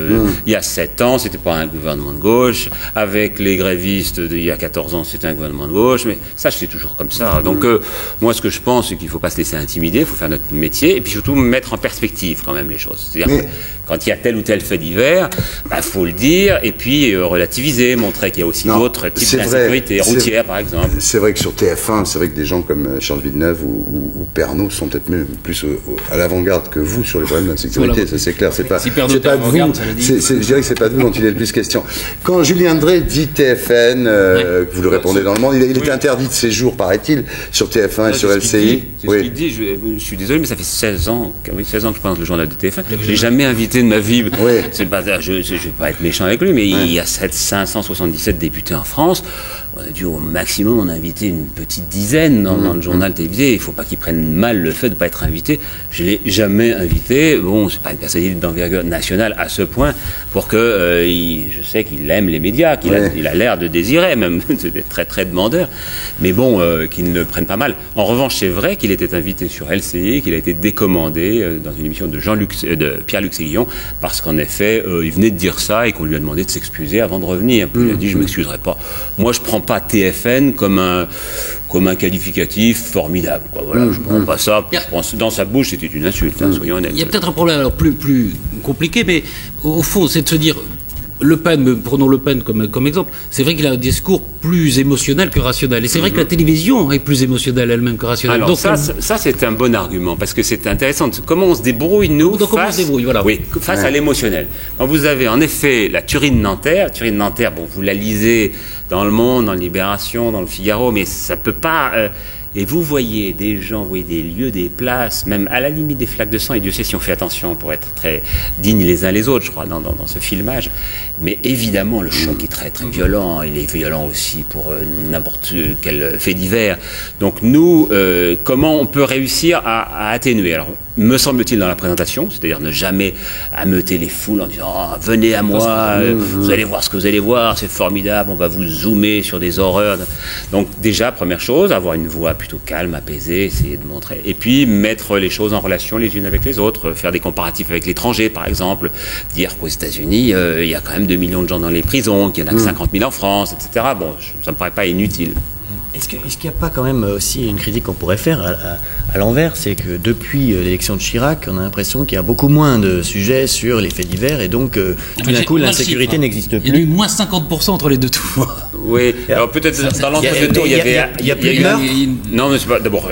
il y a 7 ans, c'était pas un gouvernement de gauche. Avec les grévistes il y a 14 ans, c'était un gouvernement de gauche. Mais ça, c'est toujours comme ça. Donc, moi, ce que je pense, c'est qu'il faut pas se laisser intimider, il faut faire notre métier, et puis surtout mettre en perspective quand même les choses. C'est-à-dire que quand il y a tel ou tel fait divers, faut le dire, et puis relativiser, montrer qu'il y a aussi d'autres types d'insécurité routière, par exemple. C'est vrai que sur TF1, c'est vrai que des gens comme Charles Villeneuve ou Pernaut sont peut-être même plus à l'avant-garde que vous sur les problèmes d'insécurité, ça c'est clair. C'est pas, si c'est pas de vous, je dirais que c'est pas de vous dont il est le plus question. Quand Julien Drey dit TFN, que vous le répondez dans Le Monde, il était interdit de séjour, paraît-il, sur TF1 et sur LCI. C'est ce qu'il dit, je suis désolé, mais ça fait 16 ans que je pense le journal de TF1. Je l'ai jamais invité de ma vie. C'est pas, je vais pas être méchant avec lui, mais il y a 577 députés en France. On a dû au maximum en inviter une petite dizaine dans le journal télévisé. Il ne faut pas qu'ils prennent mal le fait de ne pas être invité. Je ne l'ai jamais invité. Bon, c'est pas une personnalité d'envergure nationale à ce point pour que je sais qu'il aime les médias, il a l'air de désirer même, d'être très très demandeur. Mais bon, qu'il ne prenne pas mal. En revanche, c'est vrai qu'il était invité sur LCI, qu'il a été décommandé dans une émission de Pierre-Luc Séguillon, parce qu'en effet, il venait de dire ça et qu'on lui a demandé de s'excuser avant de revenir. Puis il a dit, je m'excuserai pas. Moi, je prends pas TFN comme un qualificatif formidable. Quoi. Voilà, je prends pas ça. Je pense, dans sa bouche, c'était une insulte. Soyons honnêtes. Il y a peut-être un problème alors plus compliqué, mais au fond, c'est de se dire. Le Pen, prenons Le Pen comme exemple, c'est vrai qu'il a un discours plus émotionnel que rationnel. Et c'est vrai que la télévision est plus émotionnelle elle-même que rationnelle. Alors donc, ça c'est un bon argument, parce que c'est intéressant. Comment on se débrouille, nous, face à l'émotionnel. Quand vous avez en effet la Turin-Nanterre, bon, vous la lisez dans Le Monde, dans Libération, dans Le Figaro, mais ça peut pas... Et vous voyez des gens, vous voyez des lieux, des places, même à la limite des flaques de sang, et Dieu sait si on fait attention pour être très dignes les uns les autres, je crois, dans ce filmage. Mais évidemment, le choc est très très violent. Il est violent aussi pour n'importe quel fait divers. Donc nous, comment on peut réussir à atténuer? Alors, me semble-t-il dans la présentation, c'est-à-dire ne jamais ameuter les foules en disant oh, venez à moi, vous allez voir ce que vous allez voir, c'est formidable, on va vous zoomer sur des horreurs. Donc déjà, première chose, avoir une voix plutôt calme, apaisée, essayer de montrer. Et puis mettre les choses en relation les unes avec les autres, faire des comparatifs avec l'étranger par exemple, dire qu'aux États-Unis, il y a quand même 2 millions de gens dans les prisons, qu'il n'y en a que 50 000 en France, etc. Bon, ça me paraît pas inutile. Est-ce qu'il n'y a pas quand même aussi une critique qu'on pourrait faire à l'envers, c'est que depuis l'élection de Chirac, on a l'impression qu'il y a beaucoup moins de sujets sur les faits divers et donc tout d'un coup l'insécurité n'existe plus. Il y a eu moins 50% entre les deux tours. Oui, alors peut-être dans l'entre-deux tours, il y a plus de meurtres. Non, mais c'est pas. D'abord,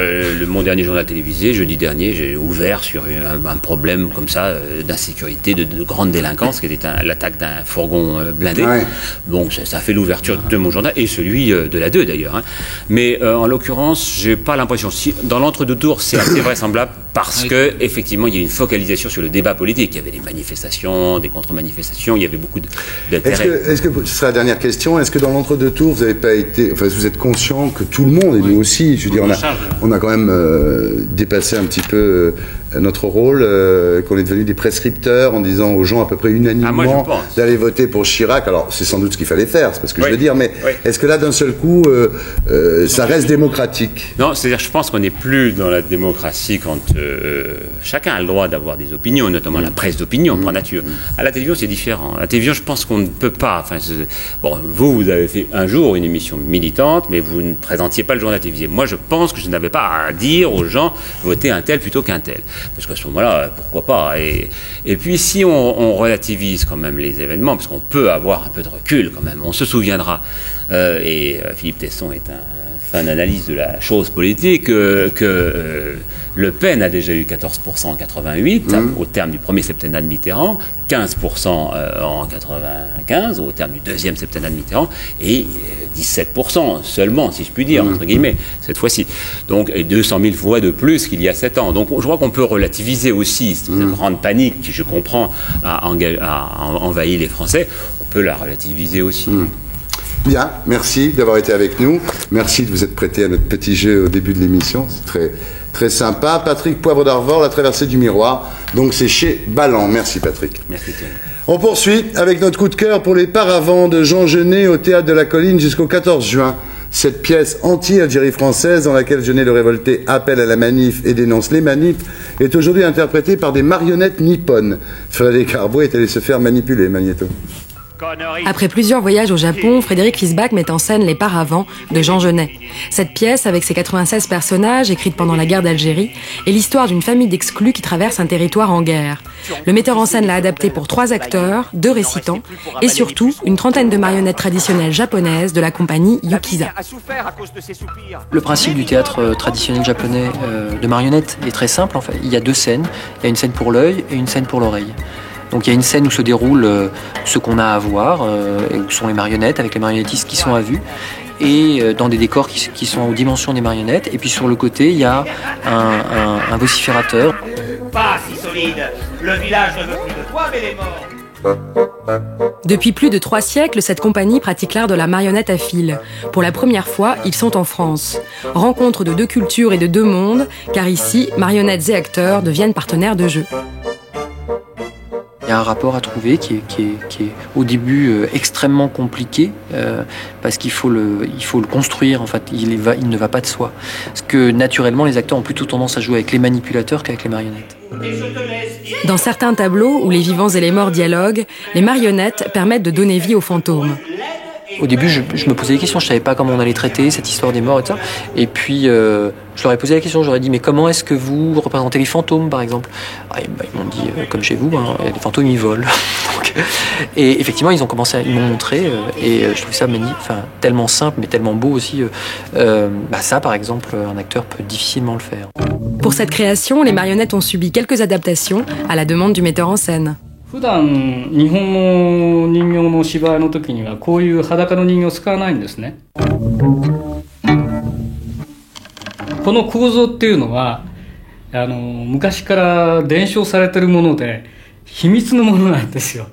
mon dernier journal télévisé, jeudi dernier, j'ai ouvert sur un problème comme ça d'insécurité, de grande délinquance, qui était l'attaque d'un fourgon blindé. Ouais. Bon, ça a fait l'ouverture de mon journal et celui de la 2 d'ailleurs. Hein. Mais en l'occurrence, j'ai pas l'impression. Si, dans l'entre-deux tours, c'est assez vraisemblable parce que effectivement, il y a une focalisation sur le débat politique. Il y avait des manifestations, des contre-manifestations, il y avait beaucoup d'intérêt. Est-ce que ce sera la dernière question, est-ce que dans l'entre-deux tours, vous n'avez pas été, enfin, vous êtes conscient que tout le monde, et nous aussi, je veux dire, on a quand même dépassé un petit peu notre rôle, qu'on est devenu des prescripteurs en disant aux gens à peu près unanimement d'aller voter pour Chirac. Alors, c'est sans doute ce qu'il fallait faire, c'est pas ce que je veux dire, mais est-ce que là, d'un seul coup, ça reste démocratique? Non, c'est-à-dire, je pense qu'on n'est plus dans la démocratie quand chacun a le droit d'avoir des opinions, notamment la presse d'opinion, par nature. À la télévision, c'est différent. À la télévision, je pense qu'on ne peut pas. Enfin, bon, vous avez fait un jour une émission militante, mais vous ne présentiez pas le journal télévisé. Moi, je pense que je n'avais pas à dire aux gens votez un tel plutôt qu'un tel. Parce qu'à ce moment-là, pourquoi pas. Et puis, si on relativise quand même les événements, parce qu'on peut avoir un peu de recul quand même, on se souviendra. Et Philippe Tesson est un fan d'analyse de la chose politique, que Le Pen a déjà eu 14% en 88, au terme du premier septennat de Mitterrand, 15% en 95, au terme du deuxième septennat de Mitterrand, et 17% seulement, si je puis dire, entre guillemets, cette fois-ci. Donc, 200 000 fois de plus qu'il y a 7 ans. Donc, je crois qu'on peut relativiser aussi cette grande panique qui, je comprends, a envahi les Français. On peut la relativiser aussi. Bien, merci d'avoir été avec nous. Merci de vous être prêté à notre petit jeu au début de l'émission. C'est très, très sympa. Patrick Poivre d'Arvor, La Traversée du Miroir. Donc c'est chez Balland. Merci Patrick. Merci Thierry. On poursuit avec notre coup de cœur pour Les Paravents de Jean Genet au Théâtre de la Colline jusqu'au 14 juin. Cette pièce anti-Algérie française dans laquelle Genet le révolté appelle à la manif et dénonce les manifs est aujourd'hui interprété par des marionnettes nippones. Frédéric Arbouet est allé se faire manipuler, Magnéto. Après plusieurs voyages au Japon, Frédéric Fiesbach met en scène Les Paravents de Jean Genet. Cette pièce, avec ses 96 personnages, écrite pendant la guerre d'Algérie, est l'histoire d'une famille d'exclus qui traverse un territoire en guerre. Le metteur en scène l'a adapté pour 3 acteurs, 2 récitants, et surtout une trentaine de marionnettes traditionnelles japonaises de la compagnie Yukiza. Le principe du théâtre traditionnel japonais de marionnettes est très simple. En fait. Il y a 2 scènes. Il y a une scène pour l'œil et une scène pour l'oreille. Donc il y a une scène où se déroule ce qu'on a à voir, et où sont les marionnettes, avec les marionnettistes qui sont à vue, et dans des décors qui sont aux dimensions des marionnettes. Et puis sur le côté, il y a un vociférateur. Pas si solide. Le village ne veut plus de toi, mais les morts. Depuis plus de 3 siècles, cette compagnie pratique l'art de la marionnette à fil. Pour la première fois, ils sont en France. Rencontre de 2 cultures et de 2 mondes, car ici, marionnettes et acteurs deviennent partenaires de jeu. Il y a un rapport à trouver qui est au début extrêmement compliqué parce qu'il faut le construire. En fait, il ne va pas de soi. Parce que naturellement, les acteurs ont plutôt tendance à jouer avec les manipulateurs qu'avec les marionnettes. Dans certains tableaux où les vivants et les morts dialoguent, les marionnettes permettent de donner vie aux fantômes. Au début, je me posais des questions, je savais pas comment on allait traiter cette histoire des morts et tout ça. Et puis, je leur ai posé la question, j'aurais dit, mais comment est-ce que vous représentez les fantômes, par exemple ? Ils m'ont dit, comme chez vous, hein, les fantômes, ils volent. Et effectivement, ils m'ont montré, et je trouve ça tellement simple, mais tellement beau aussi. Ça, par exemple, un acteur peut difficilement le faire. Pour cette création, les marionnettes ont subi quelques adaptations à la demande du metteur en scène. 普段日本の人形の芝居の時にはこういう裸の人形を使わないんですね。この構造っていうのは昔から伝承されているもので秘密のものなんですよ。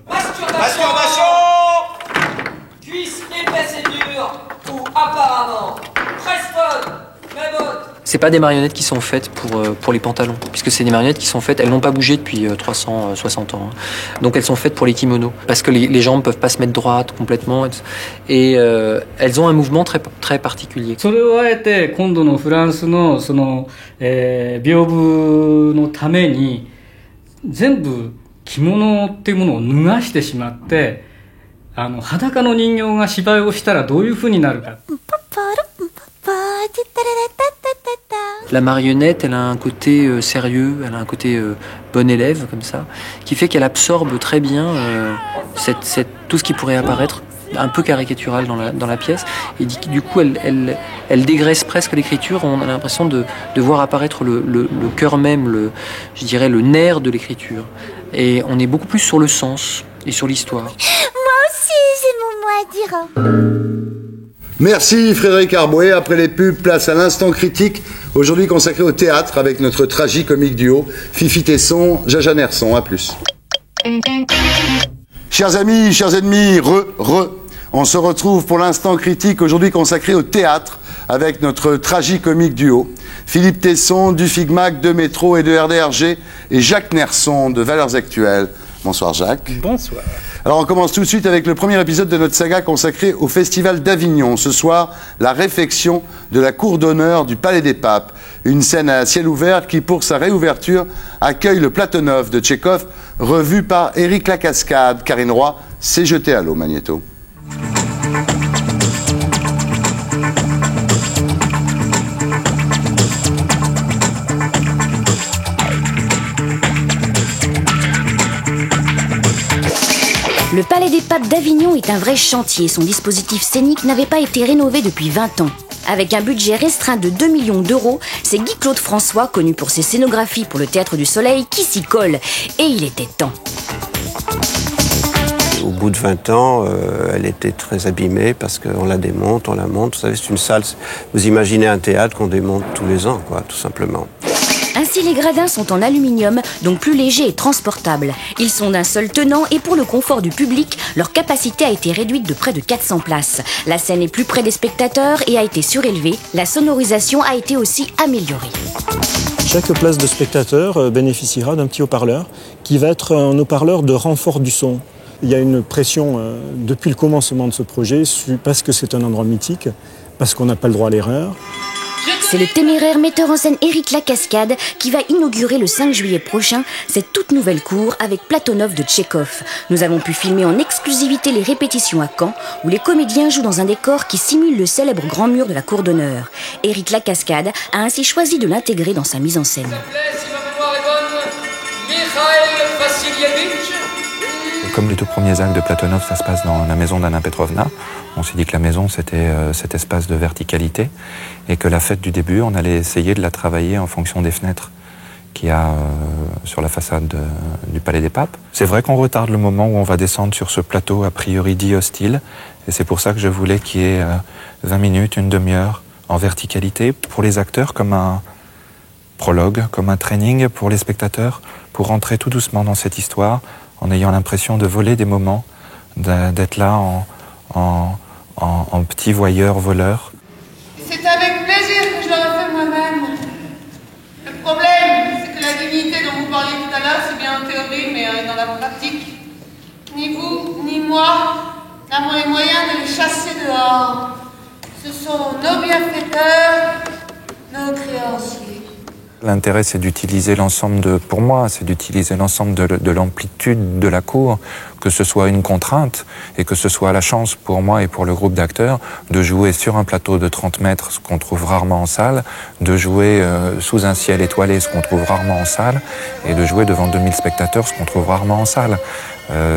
C'est pas des marionnettes qui sont faites pour les pantalons, puisque c'est des marionnettes qui sont faites, elles n'ont pas bougé depuis 360 ans. Donc elles sont faites pour les kimonos, parce que les jambes peuvent pas se mettre droites complètement, et elles ont un mouvement très, très particulier. それをあえて今度のフランスの屏風のために全部着物っていうものを脱がしてしまって、裸の人形が芝居をしたらどういう風になるか。La marionnette, elle a un côté sérieux, elle a un côté bon élève, comme ça, qui fait qu'elle absorbe très bien tout ce qui pourrait apparaître un peu caricatural dans la pièce. Et du coup, elle dégraisse presque l'écriture. On a l'impression de voir apparaître le cœur même, je dirais le nerf de l'écriture. Et on est beaucoup plus sur le sens et sur l'histoire. Moi aussi, j'ai mon mot à dire. Merci Frédéric Arbouet. Après les pubs, place à l'instant critique, aujourd'hui consacré au théâtre avec notre tragicomique duo Fifi Tesson, Jaja Nerson. À plus. Chers amis, chers ennemis, on se retrouve pour l'instant critique aujourd'hui consacré au théâtre avec notre tragicomique duo Philippe Tesson du Figmac, de Métro et de RDRG et Jacques Nerson de Valeurs Actuelles. Bonsoir Jacques. Bonsoir. Alors on commence tout de suite avec le premier épisode de notre saga consacré au Festival d'Avignon. Ce soir, la réfection de la cour d'honneur du Palais des Papes. Une scène à ciel ouvert qui, pour sa réouverture, accueille le Platonov de Tchekhov, revu par Éric Lacascade. Karine Roy s'est jetée à l'eau, Magnéto. Le Palais des Papes d'Avignon est un vrai chantier. Son dispositif scénique n'avait pas été rénové depuis 20 ans. Avec un budget restreint de 2 millions d'euros, c'est Guy-Claude François, connu pour ses scénographies pour le Théâtre du Soleil, qui s'y colle. Et il était temps. Au bout de 20 ans, elle était très abîmée parce qu'on la démonte, on la monte. Vous savez, c'est une salle. Vous imaginez un théâtre qu'on démonte tous les ans, quoi, tout simplement. Ainsi, les gradins sont en aluminium, donc plus légers et transportables. Ils sont d'un seul tenant et pour le confort du public, leur capacité a été réduite de près de 400 places. La scène est plus près des spectateurs et a été surélevée. La sonorisation a été aussi améliorée. Chaque place de spectateur bénéficiera d'un petit haut-parleur qui va être un haut-parleur de renfort du son. Il y a une pression depuis le commencement de ce projet parce que c'est un endroit mythique, parce qu'on n'a pas le droit à l'erreur. C'est le téméraire metteur en scène Éric Lacascade qui va inaugurer le 5 juillet prochain cette toute nouvelle cour avec Platonov de Tchekhov. Nous avons pu filmer en exclusivité les répétitions à Caen, où les comédiens jouent dans un décor qui simule le célèbre grand mur de la cour d'honneur. Éric Lacascade a ainsi choisi de l'intégrer dans sa mise en scène. Comme les tout premiers actes de Platonov, ça se passe dans la maison d'Anna Petrovna. On s'est dit que la maison, c'était cet espace de verticalité et que la fête du début, on allait essayer de la travailler en fonction des fenêtres qu'il y a sur la façade du Palais des Papes. C'est vrai qu'on retarde le moment où on va descendre sur ce plateau a priori dit hostile, et c'est pour ça que je voulais qu'il y ait 20 minutes, une demi-heure en verticalité pour les acteurs, comme un prologue, comme un training pour les spectateurs, pour rentrer tout doucement dans cette histoire, en ayant l'impression de voler des moments, d'être là en petit voyeur-voleur. C'est avec plaisir que je l'aurais fait moi-même. Le problème, c'est que la dignité dont vous parliez tout à l'heure, c'est bien en théorie, mais dans la pratique, ni vous, ni moi n'avons les moyens de les chasser dehors. Ce sont nos bienfaiteurs, nos créanciers. L'intérêt, c'est d'utiliser l'ensemble pour moi, c'est d'utiliser l'ensemble de l'amplitude de la cour, que ce soit une contrainte et que ce soit la chance pour moi et pour le groupe d'acteurs de jouer sur un plateau de 30 mètres, ce qu'on trouve rarement en salle, de jouer sous un ciel étoilé, ce qu'on trouve rarement en salle, et de jouer devant 2000 spectateurs, ce qu'on trouve rarement en salle.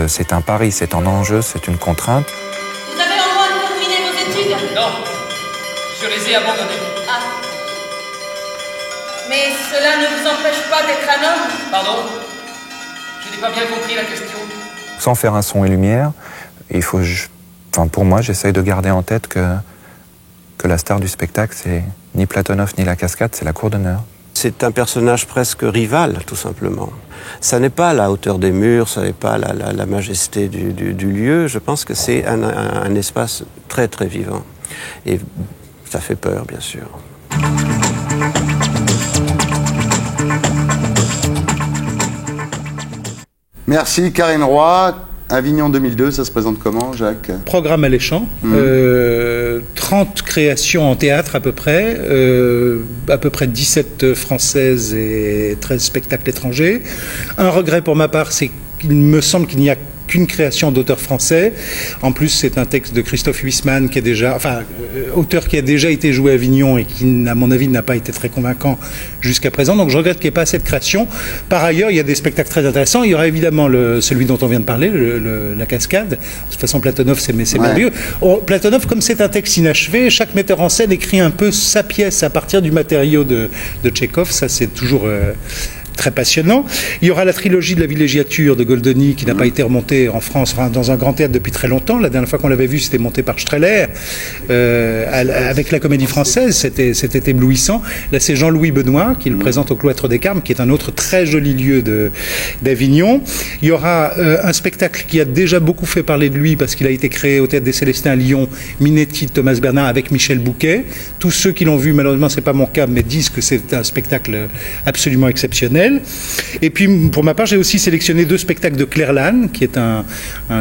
C'est un pari, c'est un enjeu, c'est une contrainte. Vous avez au moins terminé vos études? Non, je les ai abandonnées. Ah. Mais cela ne vous empêche pas d'être un homme? Pardon? Je n'ai pas bien compris la question. Sans faire un son et lumière, il faut, pour moi, j'essaye de garder en tête que la star du spectacle, c'est ni Platonov ni Lacascade, c'est la cour d'honneur. C'est un personnage presque rival, tout simplement. Ça n'est pas la hauteur des murs, ça n'est pas la majesté du lieu. Je pense que c'est un espace très très vivant. Et ça fait peur, bien sûr. Merci Karine Roy. Avignon 2002, ça se présente comment, Jacques? Programme alléchant, 30 créations en théâtre à peu près 17 françaises et 13 spectacles étrangers. Un regret pour ma part, c'est qu'il me semble qu'il n'y a qu'une création d'auteur français. En plus, c'est un texte de Christophe Huysmans, qui est déjà, auteur qui a déjà été joué à Avignon et qui, à mon avis, n'a pas été très convaincant jusqu'à présent. Donc, je regrette qu'il n'y ait pas assez de création. Par ailleurs, il y a des spectacles très intéressants. Il y aura évidemment celui dont on vient de parler, la cascade. De toute façon, Platonov, c'est merveilleux. Platonov, comme c'est un texte inachevé, chaque metteur en scène écrit un peu sa pièce à partir du matériau de Tchekhov. Ça, c'est toujours très passionnant. Il y aura la trilogie de la villégiature de Goldoni qui n'a pas été remontée en France, dans un grand théâtre depuis très longtemps. La dernière fois qu'on l'avait vu, c'était monté par Strehler avec la Comédie Française. C'était éblouissant. Là, c'est Jean-Louis Benoît qui le présente au Cloître des Carmes, qui est un autre très joli lieu d'Avignon. Il y aura un spectacle qui a déjà beaucoup fait parler de lui parce qu'il a été créé au Théâtre des Célestins à Lyon, Minetti de Thomas Bernard avec Michel Bouquet. Tous ceux qui l'ont vu, malheureusement, c'est pas mon cas, mais disent que c'est un spectacle absolument exceptionnel. Et puis, pour ma part, j'ai aussi sélectionné 2 spectacles de Claire Lannes, qui est un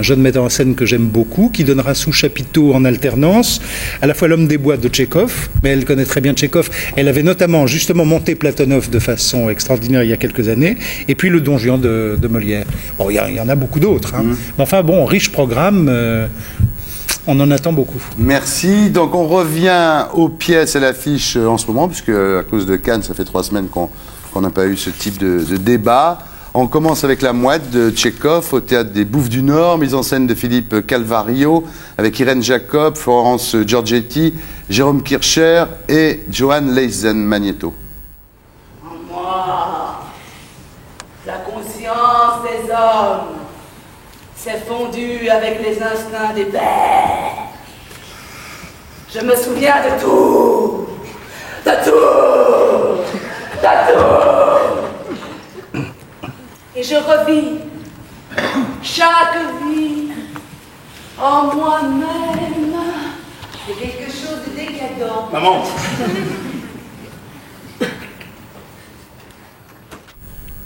jeune metteur en scène que j'aime beaucoup, qui donnera sous chapiteau en alternance à la fois L'Homme des Bois de Tchekhov, mais elle connaît très bien Tchekhov. Elle avait notamment justement monté Platonov de façon extraordinaire il y a quelques années, et puis Le Don Juan de Molière. Bon, il y en a beaucoup d'autres, hein. Mais enfin, bon, riche programme. On en attend beaucoup. Merci. Donc on revient aux pièces à l'affiche en ce moment, puisque à cause de Cannes, ça fait 3 semaines qu'on n'a pas eu ce type de débat. On commence avec La Mouette de Tchekhov au Théâtre des Bouffes du Nord, mise en scène de Philippe Calvario, avec Irène Jacob, Florence Giorgetti, Jérôme Kircher et Johan Leisen Magneto. En moi, la conscience des hommes s'est fondue avec les instincts des bêtes. Je me souviens de tout, de tout, de tout. Et je revis chaque vie en moi-même. C'est quelque chose de décadent. Maman.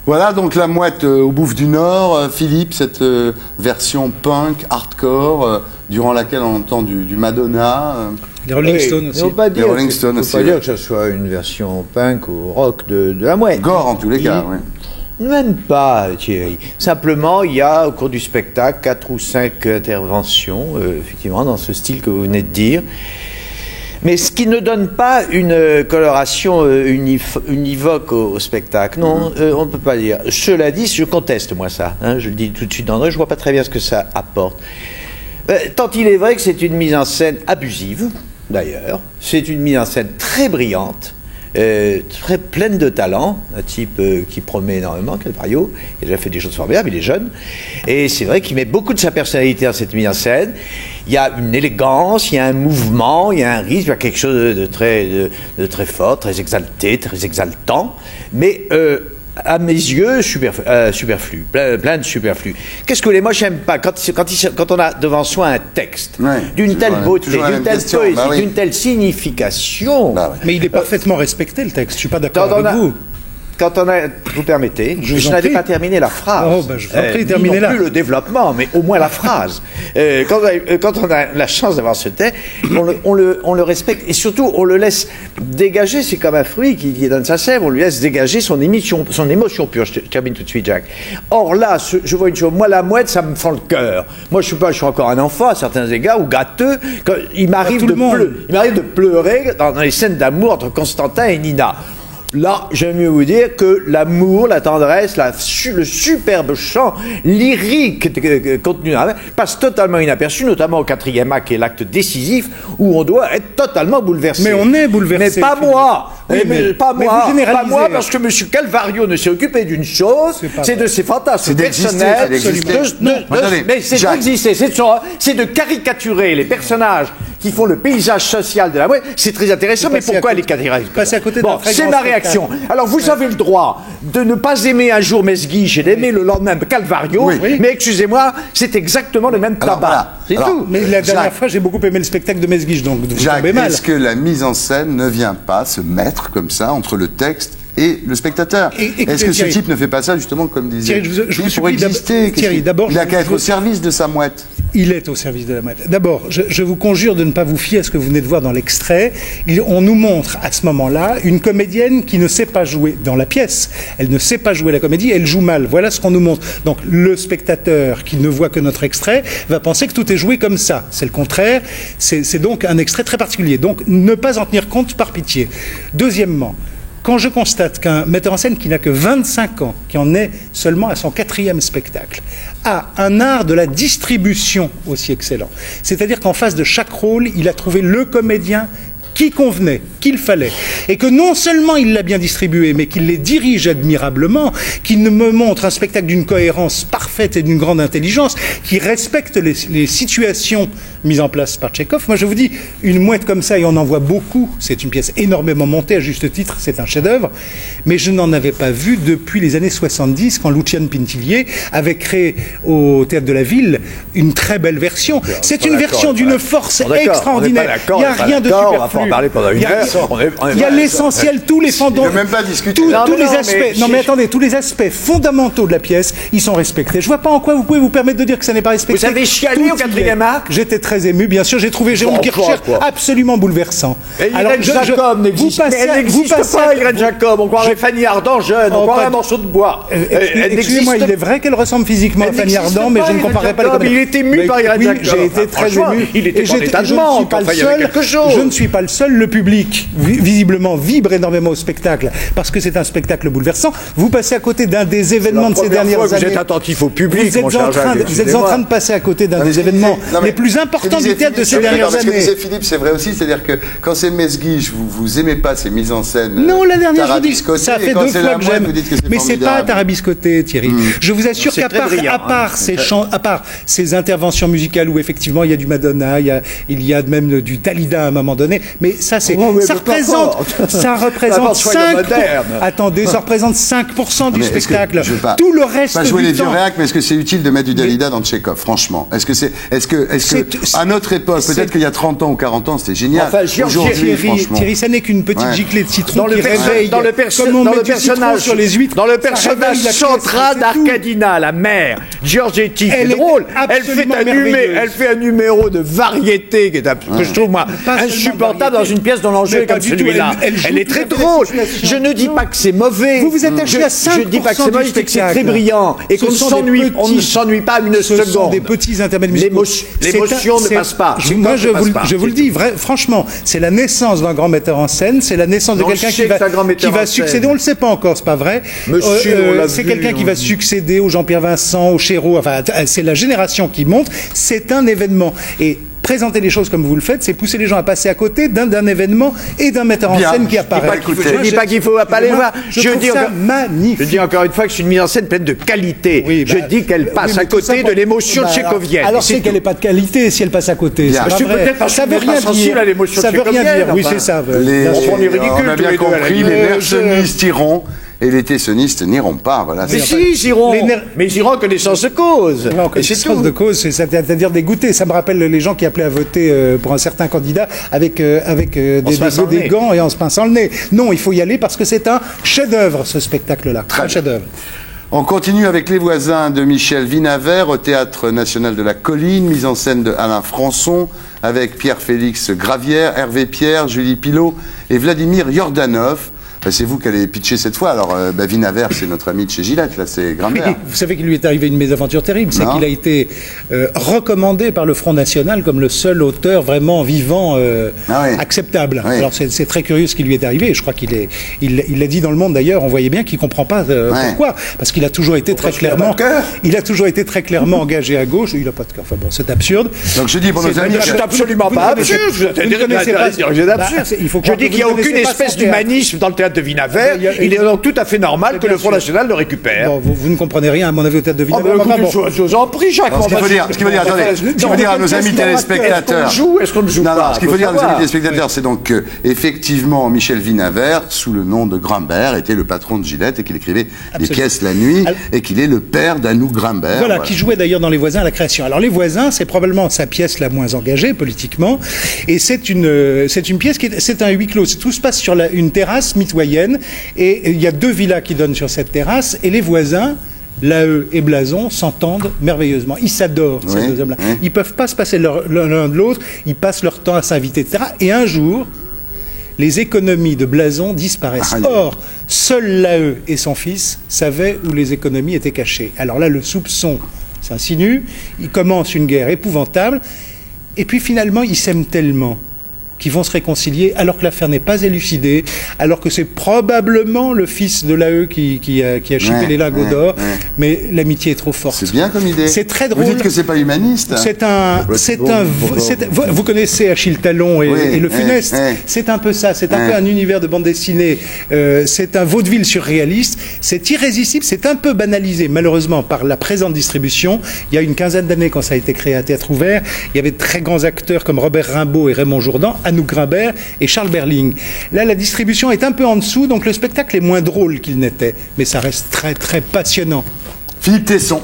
Voilà donc la mouette au Bouffe du Nord. Philippe, cette version punk, hardcore, durant laquelle on entend du Madonna. Les Rolling Stones aussi. On ne peut pas dire, Les Rolling Stones aussi, pas dire que ce soit une version punk ou rock de la mouette. Gore en tous les cas, oui. Même pas, Thierry. Simplement, il y a au cours du spectacle 4 ou 5 interventions, effectivement, dans ce style que vous venez de dire. Mais ce qui ne donne pas une coloration univoque au spectacle. Non, on ne peut pas dire. Cela dit, je conteste, moi, ça. Hein, je le dis tout de suite d'entrée, je ne vois pas très bien ce que ça apporte. Tant il est vrai que c'est une mise en scène abusive, d'ailleurs. C'est une mise en scène très brillante. Très pleine de talent, un type qui promet énormément, Calvario. Il a déjà fait des choses formidables, il est jeune. Et c'est vrai qu'il met beaucoup de sa personnalité dans cette mise en scène. Il y a une élégance, il y a un mouvement, il y a un rythme, il y a quelque chose de très fort, très exalté, très exaltant. Mais à mes yeux, superflu, plein de superflu. Qu'est-ce que les moi j'aime pas quand on a devant soi un texte d'une telle beauté, d'une telle poésie, d'une telle signification. Mais il est parfaitement respecté le texte. Je suis pas d'accord avec vous. Vous permettez, je n'avais pas terminé la phrase. Oh, ben je vous en prie, terminez-la. Non plus le développement, mais au moins la phrase. Quand on a la chance d'avoir ce texte, on le respecte et surtout on le laisse dégager. C'est comme un fruit qui donne sa sève. On lui laisse dégager son émotion pure. Je termine tout de suite, Jacques. Or là, je vois une chose. Moi, la mouette, ça me fend le cœur. Moi, je suis encore un enfant à certains égards ou gâteux. Il m'arrive de pleurer dans les scènes d'amour entre Constantin et Nina. Là, j'aime mieux vous dire que l'amour, la tendresse, le superbe chant lyrique contenu dans la passe totalement inaperçu, notamment au 4e acte, qui est l'acte décisif, où on doit être totalement bouleversé. Mais on est bouleversé. Mais pas moi. Oui, pas vous généralisez. Pas moi, parce que M. Calvario ne s'est occupé d'une chose, c'est de ses fantasmes personnels. Mais c'est d'exister, c'est de caricaturer les personnages qui font le paysage social de la mouette. C'est très intéressant, mais pourquoi les caricaturer? C'est ma réaction. Alors vous avez le droit de ne pas aimer un jour Mesguich et d'aimer le lendemain Calvario, mais excusez-moi, c'est exactement le même tabac. C'est tout. Mais la dernière fois, j'ai beaucoup aimé le spectacle de Mesguich, donc vous Jacques, tombez mal. est-ce que la mise en scène ne vient pas se mettre comme ça entre le texte et le spectateur? Est-ce que ce type ne fait pas ça justement comme disait pour exister? Thierry, d'abord, il n'a qu'à être au service de sa mouette. Il est au service de la mouette. D'abord, je vous conjure de ne pas vous fier à ce que vous venez de voir dans l'extrait. On nous montre à ce moment-là une comédienne qui ne sait pas jouer dans la pièce. Elle ne sait pas jouer la comédie, elle joue mal. Voilà ce qu'on nous montre. Donc le spectateur qui ne voit que notre extrait va penser que tout est joué comme ça. C'est le contraire. C'est donc un extrait très particulier. Donc ne pas en tenir compte par pitié. Deuxièmement, quand je constate qu'un metteur en scène qui n'a que 25 ans, qui en est seulement à son 4e spectacle, a un art de la distribution aussi excellent, c'est-à-dire qu'en face de chaque rôle, il a trouvé le comédien qui convenait, qu'il fallait, et que non seulement il l'a bien distribué, mais qu'il les dirige admirablement, qu'il me montre un spectacle d'une cohérence parfaite et d'une grande intelligence, qui respecte les situations mises en place par Tchekhov. Moi je vous dis, une mouette comme ça, et on en voit beaucoup, c'est une pièce énormément montée, à juste titre, c'est un chef-d'œuvre, mais je n'en avais pas vu depuis les années 70, quand Lucian Pintillier avait créé au Théâtre de la Ville une très belle version. C'est une version d'une force extraordinaire. Il n'y a rien de superflu. Il y a l'essentiel, tous les fondements. Il ne même pas discuter. Tous les aspects. Non mais attendez, tous les aspects fondamentaux de la pièce, ils sont respectés. Je vois pas en quoi vous pouvez vous permettre de dire que ça n'est pas respecté. Vous avez chialé au 4e acte. J'étais très ému, bien sûr. J'ai trouvé Jérôme Kircher absolument bouleversant. Irène Jacob n'existe pas. Irène Jacob, on croirait Fanny Ardant jeune, on croirait un morceau de bois. Excusez-moi, il est vrai qu'elle ressemble physiquement à Fanny Ardant, mais je ne comparerai pas les comédiens. Il était ému par Irène Jacob. J'ai été très ému. Il était en état de mort quand il y avait quelque chose. Je ne suis pas le seul. Le public, visiblement, vibre énormément au spectacle parce que c'est un spectacle bouleversant. Vous passez à côté d'un des événements de ces dernières années. Vous êtes attentif au public, vous êtes en train de passer à côté d'un des événements les plus importants du théâtre de ces dernières années. Ce que disait Philippe, c'est vrai aussi, c'est-à-dire que quand c'est Mesguich, vous aimez pas ces mises en scène. Non, la dernière, je vous dis, ça fait 2 fois que j'aime. Mais c'est pas tarabiscoté, Thierry. Je vous assure qu'à part ces interventions musicales où effectivement il y a du Madonna, il y a même du Dalida à un moment donné, mais Mais ça, ça D'abord, représente soyons modernes. Attendez, ça représente 5% du spectacle. Tout le reste pas jouer du les vieux temps. réacs, mais est-ce que c'est utile de mettre du Dalida dans Tchekhov, franchement? Est-ce que, à notre époque, peut-être qu'il y a 30 ans ou 40 ans, c'était génial. Enfin, aujourd'hui, franchement. Thierry, ça n'est qu'une petite giclée de citron Dans le qui réveille. Comme on met du citron sur les huîtres. Dans le ça personnage réveille la central pièce, c'est tout. d'Arcadina, la mère, Giorgetti, Elle c'est est drôle. absolument merveilleuse. Elle fait un numéro de variété que je trouve, moi, insupportable dans une pièce dont l'enjeu est comme celui-là. Elle est très drôle. Je ne dis pas que c'est mauvais. Vous vous attachez à 5% Je dis pas que c'est mauvais, c'est que c'est très brillant. Et qu'on ne s'ennuie pas une seconde. Ce sont des petits intermèdes musicaux. L'émotion ne passe pas. Moi, je vous le dis, franchement, c'est la naissance d'un grand metteur en scène, c'est la naissance de quelqu'un qui va succéder. On le sait pas encore, c'est pas vrai. C'est quelqu'un qui va succéder au Jean-Pierre Vincent, au Chéreau. Enfin, c'est la génération qui monte. C'est un événement. Et présenter les choses comme vous le faites, c'est pousser les gens à passer à côté d'un événement et d'un metteur en scène qui apparaît. Je ne dis pas qu'il faut pas les voir. Je trouve ça magnifique. Je dis encore une fois que c'est une mise en scène pleine de qualité. Je dis qu'elle passe à côté de l'émotion tchécovienne. Alors c'est qu'elle n'est pas de qualité si elle passe à côté. Ça veut rien dire. Ça veut rien dire. Oui, c'est ça. On a bien compris, les versionnistes iront. Et les tessonistes n'iront pas, voilà. Mais si, ils iront. Mais ils iront en connaissance de cause. Non, connaissance de cause, c'est-à-dire dégoûter. Ça me rappelle les gens qui appelaient à voter pour un certain candidat avec des gants et en se pinçant le nez. Non, il faut y aller parce que c'est un chef-d'œuvre, ce spectacle-là. Un chef-d'œuvre. On continue avec Les Voisins de Michel Vinavert au Théâtre National de la Colline, mise en scène de Alain Françon, avec Pierre-Félix Gravière, Hervé Pierre, Julie Pilot et Vladimir Yordanov. C'est vous qui allez pitcher cette fois. Alors, Vinavert, c'est notre ami de chez Gillette, là, c'est Grimbert. Oui, vous savez qu'il lui est arrivé une mésaventure terrible, c'est qu'il a été recommandé par le Front National comme le seul auteur vraiment vivant acceptable. Oui. Alors, c'est très curieux ce qui lui est arrivé. Je crois il l'a dit dans Le Monde d'ailleurs. On voyait bien qu'il comprend pas pourquoi, parce qu'il a toujours été très clairement, engagé à gauche. Il a pas de cœur. Enfin bon, c'est absurde. Donc je dis pour nos amis, c'est absolument pas absurde. Je dis qu'il n'y a aucune espèce d'humanisme dans le théâtre de Vinavert. Il est donc tout à fait normal que le Front National le récupère. Bon, vous ne comprenez rien, à mon avis, au théâtre de Vinavert. Je vous en prie, Jacques. Ce qu'il faut dire à nos amis téléspectateurs. Est-ce qu'on ne joue pas? Ce qu'il faut dire à nos amis téléspectateurs, c'est donc que, effectivement, Michel Vinavert, sous le nom de Grimbert, était le patron de Gillette et qu'il écrivait des pièces la nuit et qu'il est le père d'Anouk Grimbert. Voilà, qui jouait d'ailleurs dans Les Voisins à la création. Alors, Les Voisins, c'est probablement sa pièce la moins engagée politiquement. Et c'est une pièce c'est un huis clos. Tout se passe sur une terrasse mitoyenne. Et il y a deux villas qui donnent sur cette terrasse. Et les voisins, Laheu et Blason, s'entendent merveilleusement. Ils s'adorent, ces deux hommes-là. Ils ne peuvent pas se passer l'un de l'autre. Ils passent leur temps à s'inviter, etc. Et un jour, les économies de Blason disparaissent. Or, seul Laheu et son fils savaient où les économies étaient cachées. Alors là, le soupçon s'insinue. Il commence une guerre épouvantable. Et puis finalement, ils s'aiment tellement qui vont se réconcilier alors que l'affaire n'est pas élucidée, alors que c'est probablement le fils de Laheu qui a chipé les lingots d'or, mais l'amitié est trop forte. C'est bien comme idée. C'est très drôle. Vous dites que c'est pas humaniste. Vous connaissez Achille Talon et Le Funeste. C'est un peu ça. C'est un peu un univers de bande dessinée. C'est un vaudeville surréaliste. C'est irrésistible. C'est un peu banalisé, malheureusement, par la présente distribution. Il y a une quinzaine d'années, quand ça a été créé à Théâtre Ouvert, il y avait de très grands acteurs comme Robert Rimbaud et Raymond Jourdan, Anouk Grimbert et Charles Berling. Là, la distribution est un peu en dessous, donc le spectacle est moins drôle qu'il n'était. Mais ça reste très, très passionnant. Philippe Tesson.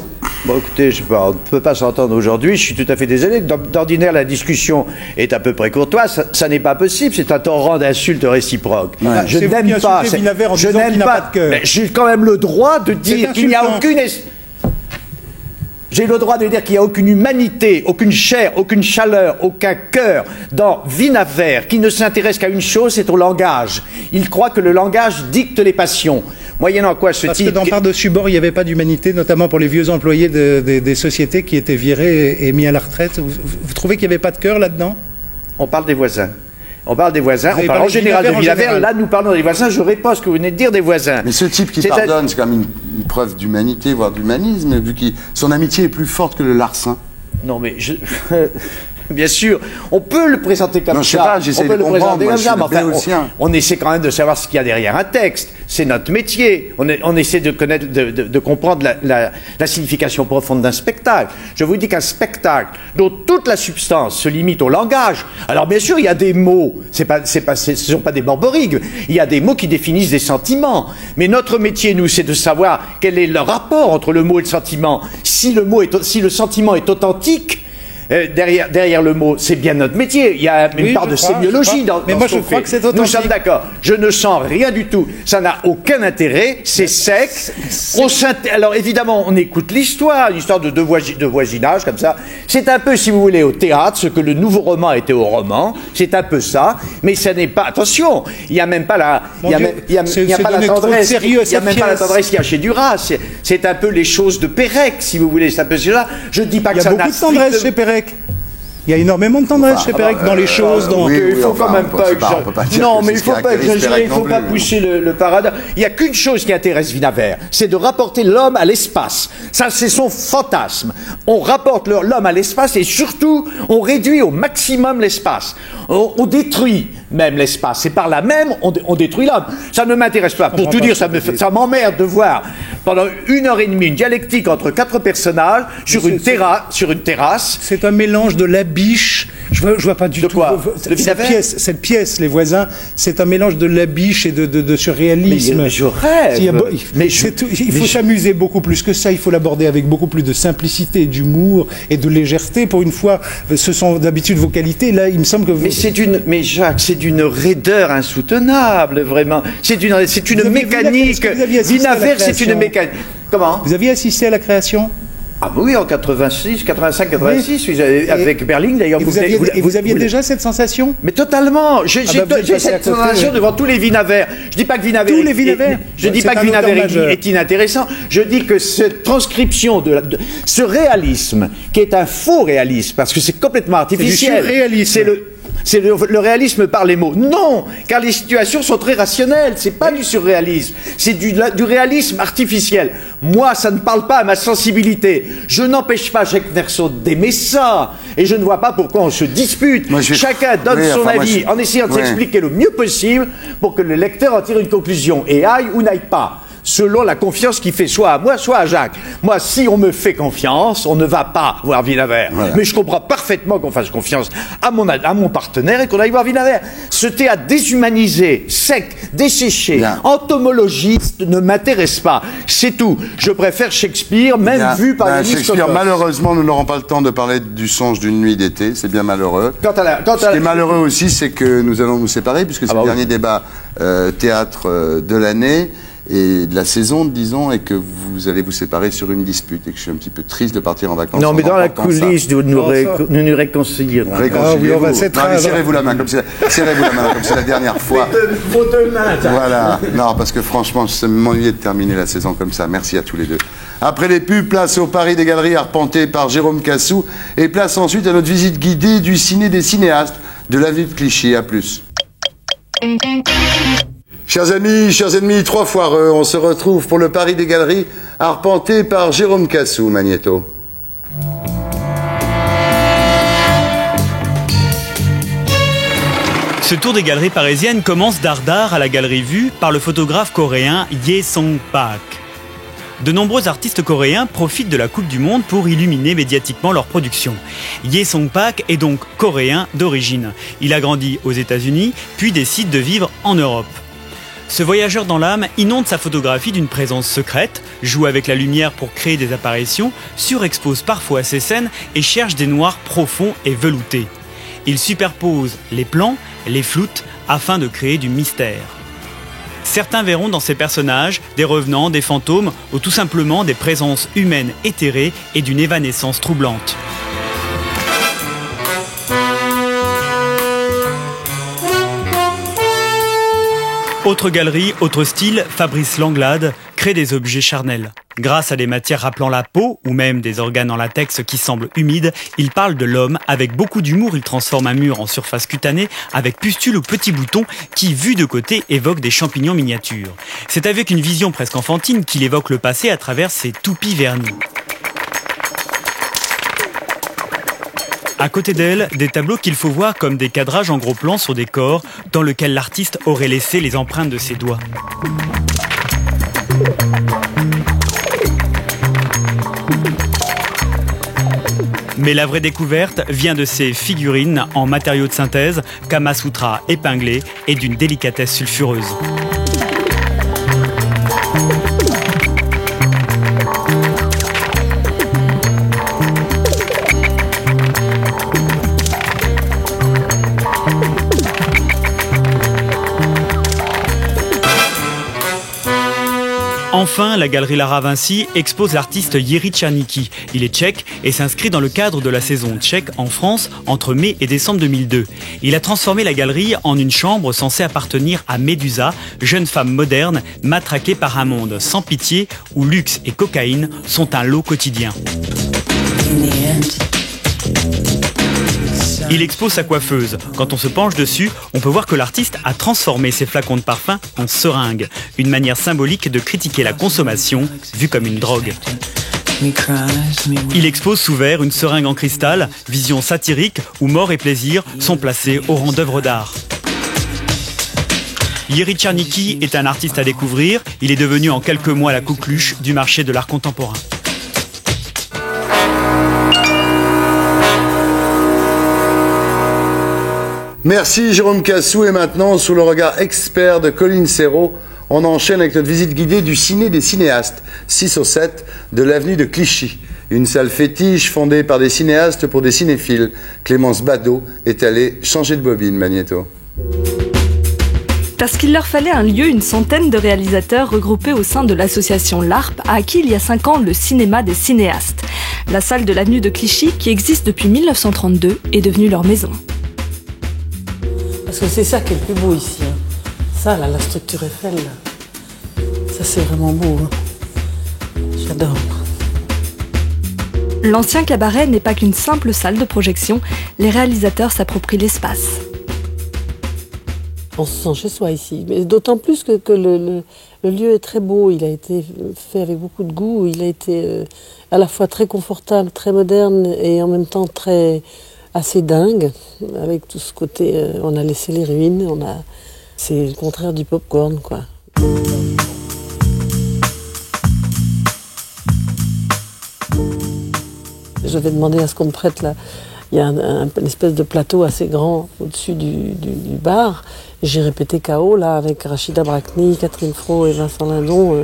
Bon, écoutez, on ne peut pas s'entendre aujourd'hui. Je suis tout à fait désolé. D'ordinaire, la discussion est à peu près courtoise. Ça n'est pas possible. C'est un torrent d'insultes réciproques. Je n'aime pas. Je n'aime pas. J'ai quand même le droit de dire qu'il n'y a aucune. J'ai le droit de dire qu'il n'y a aucune humanité, aucune chair, aucune chaleur, aucun cœur dans Vinavert qui ne s'intéresse qu'à une chose, c'est au langage. Il croit que le langage dicte les passions. Moyennant quoi ce type... Parce que dans Par-dessus bord, il n'y avait pas d'humanité, notamment pour les vieux employés des sociétés qui étaient virés et mis à la retraite. Vous trouvez qu'il n'y avait pas de cœur là-dedans? On parle des voisins. On parle des voisins, on parle en général de Vinavert. Là, nous parlons des voisins. Je réponds à ce que vous venez de dire des voisins. Mais ce type qui pardonne, c'est quand même une preuve d'humanité, voire d'humanisme, vu que son amitié est plus forte que le larcin. Non, mais Bien sûr, on peut le présenter comme ça. Je sais pas, j'essaie de comprendre. Moi, je suis le béotien. On essaie quand même de savoir ce qu'il y a derrière un texte. C'est notre métier. On essaie de connaître, de comprendre la signification profonde d'un spectacle. Je vous dis qu'un spectacle dont toute la substance se limite au langage. Alors bien sûr, il y a des mots. Ce sont pas des borborigmes. Il y a des mots qui définissent des sentiments. Mais notre métier, nous, c'est de savoir quel est le rapport entre le mot et le sentiment. Si le sentiment est authentique, derrière le mot, c'est bien notre métier. Il y a une part de sémiologie dans mais moi, je crois que c'est authentique. Nous sommes d'accord. Je ne sens rien du tout. Ça n'a aucun intérêt. C'est sec. Alors évidemment, on écoute l'histoire de voisinage comme ça. C'est un peu, si vous voulez, au théâtre, ce que le nouveau roman a été au roman. C'est un peu ça. Mais ça n'est pas. Attention, il n'y a même pas la. Il n'y a pas la tendresse. Il n'y a même pas la tendresse qu'il y a chez Duras. C'est un peu les choses de Pérec, si vous voulez. C'est un peu cela. Je dis pas que ça n'a. Il y a beaucoup de tendresse chez Pérec. Il y a énormément de tendresse chez Pérec dans les choses. Il faut quand même pas exagérer. Non, mais il faut pas exagérer, il ne faut pas pousser le paradoxe. Il n'y a qu'une chose qui intéresse Vinaver, c'est de rapporter l'homme à l'espace. Ça, c'est son fantasme. On rapporte l'homme à l'espace et surtout, on réduit au maximum l'espace. On détruit même l'espace. Et par là même, on détruit l'homme. Ça ne m'intéresse pas. Pour tout dire, ça m'emmerde de voir pendant 1h30 une dialectique entre 4 personnages sur une terrasse. C'est un mélange de Labiche. Je vois pas du tout. Quoi cette pièce, Les Voisins, c'est un mélange de Labiche et de surréalisme. Mais je rêve. Il faut s'amuser beaucoup plus que ça. Il faut l'aborder avec beaucoup plus de simplicité, d'humour et de légèreté. Pour une fois, ce sont d'habitude vos qualités. Là, il me semble que vous... Mais Jacques, c'est d'une raideur insoutenable, vraiment. C'est une mécanique. Vinaver, c'est une mécanique. Comment ? Vous aviez assisté à la création ? Ah oui, en 85-86, oui, avec Berling d'ailleurs. Vous aviez déjà cette sensation ? Mais totalement. J'ai cette sensation devant tous les Vinavers. Je dis pas que Vinaver. Tous les Vinavers. Je dis pas que Vinaver est inintéressant. Je dis que cette transcription ce réalisme, qui est un faux réalisme, parce que c'est complètement artificiel. C'est le réalisme par les mots. Non, car les situations sont très rationnelles. C'est pas du surréalisme, c'est du réalisme artificiel. Moi, ça ne parle pas à ma sensibilité. Je n'empêche pas Jacques Nerso d'aimer ça, et je ne vois pas pourquoi on se dispute. Chacun donne son avis en essayant de s'expliquer le mieux possible pour que le lecteur en tire une conclusion et aille ou n'aille pas, selon la confiance qu'il fait soit à moi, soit à Jacques. Moi, si on me fait confiance, on ne va pas voir Vinaver. Voilà. Mais je comprends parfaitement qu'on fasse confiance à mon partenaire et qu'on aille voir Vinaver. Ce théâtre déshumanisé, sec, desséché, entomologiste ne m'intéresse pas. C'est tout. Je préfère Shakespeare, même vu par les Shakespeare, malheureusement, nous n'aurons pas le temps de parler du songe d'une nuit d'été. C'est bien malheureux. Ce qui est malheureux aussi, c'est que nous allons nous séparer, puisque c'est le dernier débat théâtre de l'année et de la saison, disons, et que vous allez vous séparer sur une dispute, et que je suis un petit peu triste de partir en vacances. Non, mais dans la coulisse, nous nous réconcilierons. Serrez-vous la main, comme c'est la dernière fois. Vos deux mains. Voilà. Non, parce que franchement, ça m'ennuyait de terminer la saison comme ça. Merci à tous les deux. Après les pubs, place au Paris des Galeries arpenté par Jérôme Cassou, et place ensuite à notre visite guidée du ciné des cinéastes de l'avenue de Clichy. À plus. Chers amis, chers ennemis, 3 foireux, on se retrouve pour le Paris des Galeries, arpenté par Jérôme Cassou, Magnéto. Ce tour des galeries parisiennes commence dardard à la Galerie Vue par le photographe coréen Ye Song-pak. De nombreux artistes coréens profitent de la Coupe du Monde pour illuminer médiatiquement leur production. Ye Song-pak est donc coréen d'origine. Il a grandi aux États-Unis, puis décide de vivre en Europe. Ce voyageur dans l'âme inonde sa photographie d'une présence secrète, joue avec la lumière pour créer des apparitions, surexpose parfois ses scènes et cherche des noirs profonds et veloutés. Il superpose les plans, les floutes, afin de créer du mystère. Certains verront dans ces personnages des revenants, des fantômes ou tout simplement des présences humaines éthérées et d'une évanescence troublante. Autre galerie, autre style, Fabrice Langlade crée des objets charnels. Grâce à des matières rappelant la peau ou même des organes en latex qui semblent humides, il parle de l'homme. Avec beaucoup d'humour, il transforme un mur en surface cutanée avec pustules ou petits boutons qui, vus de côté, évoquent des champignons miniatures. C'est avec une vision presque enfantine qu'il évoque le passé à travers ses toupies vernis. À côté d'elle, des tableaux qu'il faut voir comme des cadrages en gros plan sur des corps dans lesquels l'artiste aurait laissé les empreintes de ses doigts. Mais la vraie découverte vient de ces figurines en matériaux de synthèse, Kama Sutra épinglées et d'une délicatesse sulfureuse. Enfin, la galerie Lara Vinci expose l'artiste Jiří Černíky. Il est tchèque et s'inscrit dans le cadre de la saison tchèque en France entre mai et décembre 2002. Il a transformé la galerie en une chambre censée appartenir à Médusa, jeune femme moderne matraquée par un monde sans pitié où luxe et cocaïne sont un lot quotidien. Il expose sa coiffeuse. Quand on se penche dessus, on peut voir que l'artiste a transformé ses flacons de parfum en seringues, une manière symbolique de critiquer la consommation, vue comme une drogue. Il expose sous verre une seringue en cristal, vision satirique où mort et plaisir sont placés au rang d'œuvres d'art. Jiří Černíky est un artiste à découvrir. Il est devenu en quelques mois la coqueluche du marché de l'art contemporain. Merci Jérôme Cassou. Et maintenant, sous le regard expert de Colline Serrault, on enchaîne avec notre visite guidée du Ciné des cinéastes, 6 au 7 de l'avenue de Clichy. Une salle fétiche fondée par des cinéastes pour des cinéphiles. Clémence Badaud est allée changer de bobine, Magnéto. Parce qu'il leur fallait un lieu, une centaine de réalisateurs regroupés au sein de l'association LARP a acquis il y a 5 ans le cinéma des cinéastes. La salle de l'avenue de Clichy, qui existe depuis 1932, est devenue leur maison. Parce que c'est ça qui est le plus beau ici. Hein. Ça, là, la structure Eiffel, là. Ça, c'est vraiment beau. Hein. J'adore. L'ancien cabaret n'est pas qu'une simple salle de projection. Les réalisateurs s'approprient l'espace. On se sent chez soi ici. Mais d'autant plus que le lieu est très beau. Il a été fait avec beaucoup de goût. Il a été à la fois très confortable, très moderne et en même temps assez dingue, avec tout ce côté, on a laissé les ruines, c'est le contraire du popcorn, quoi. Je vais demander à ce qu'on me prête là. Il y a une espèce de plateau assez grand au-dessus du bar. J'ai répété KO là avec Rachida Brakni, Catherine Fro et Vincent Lindon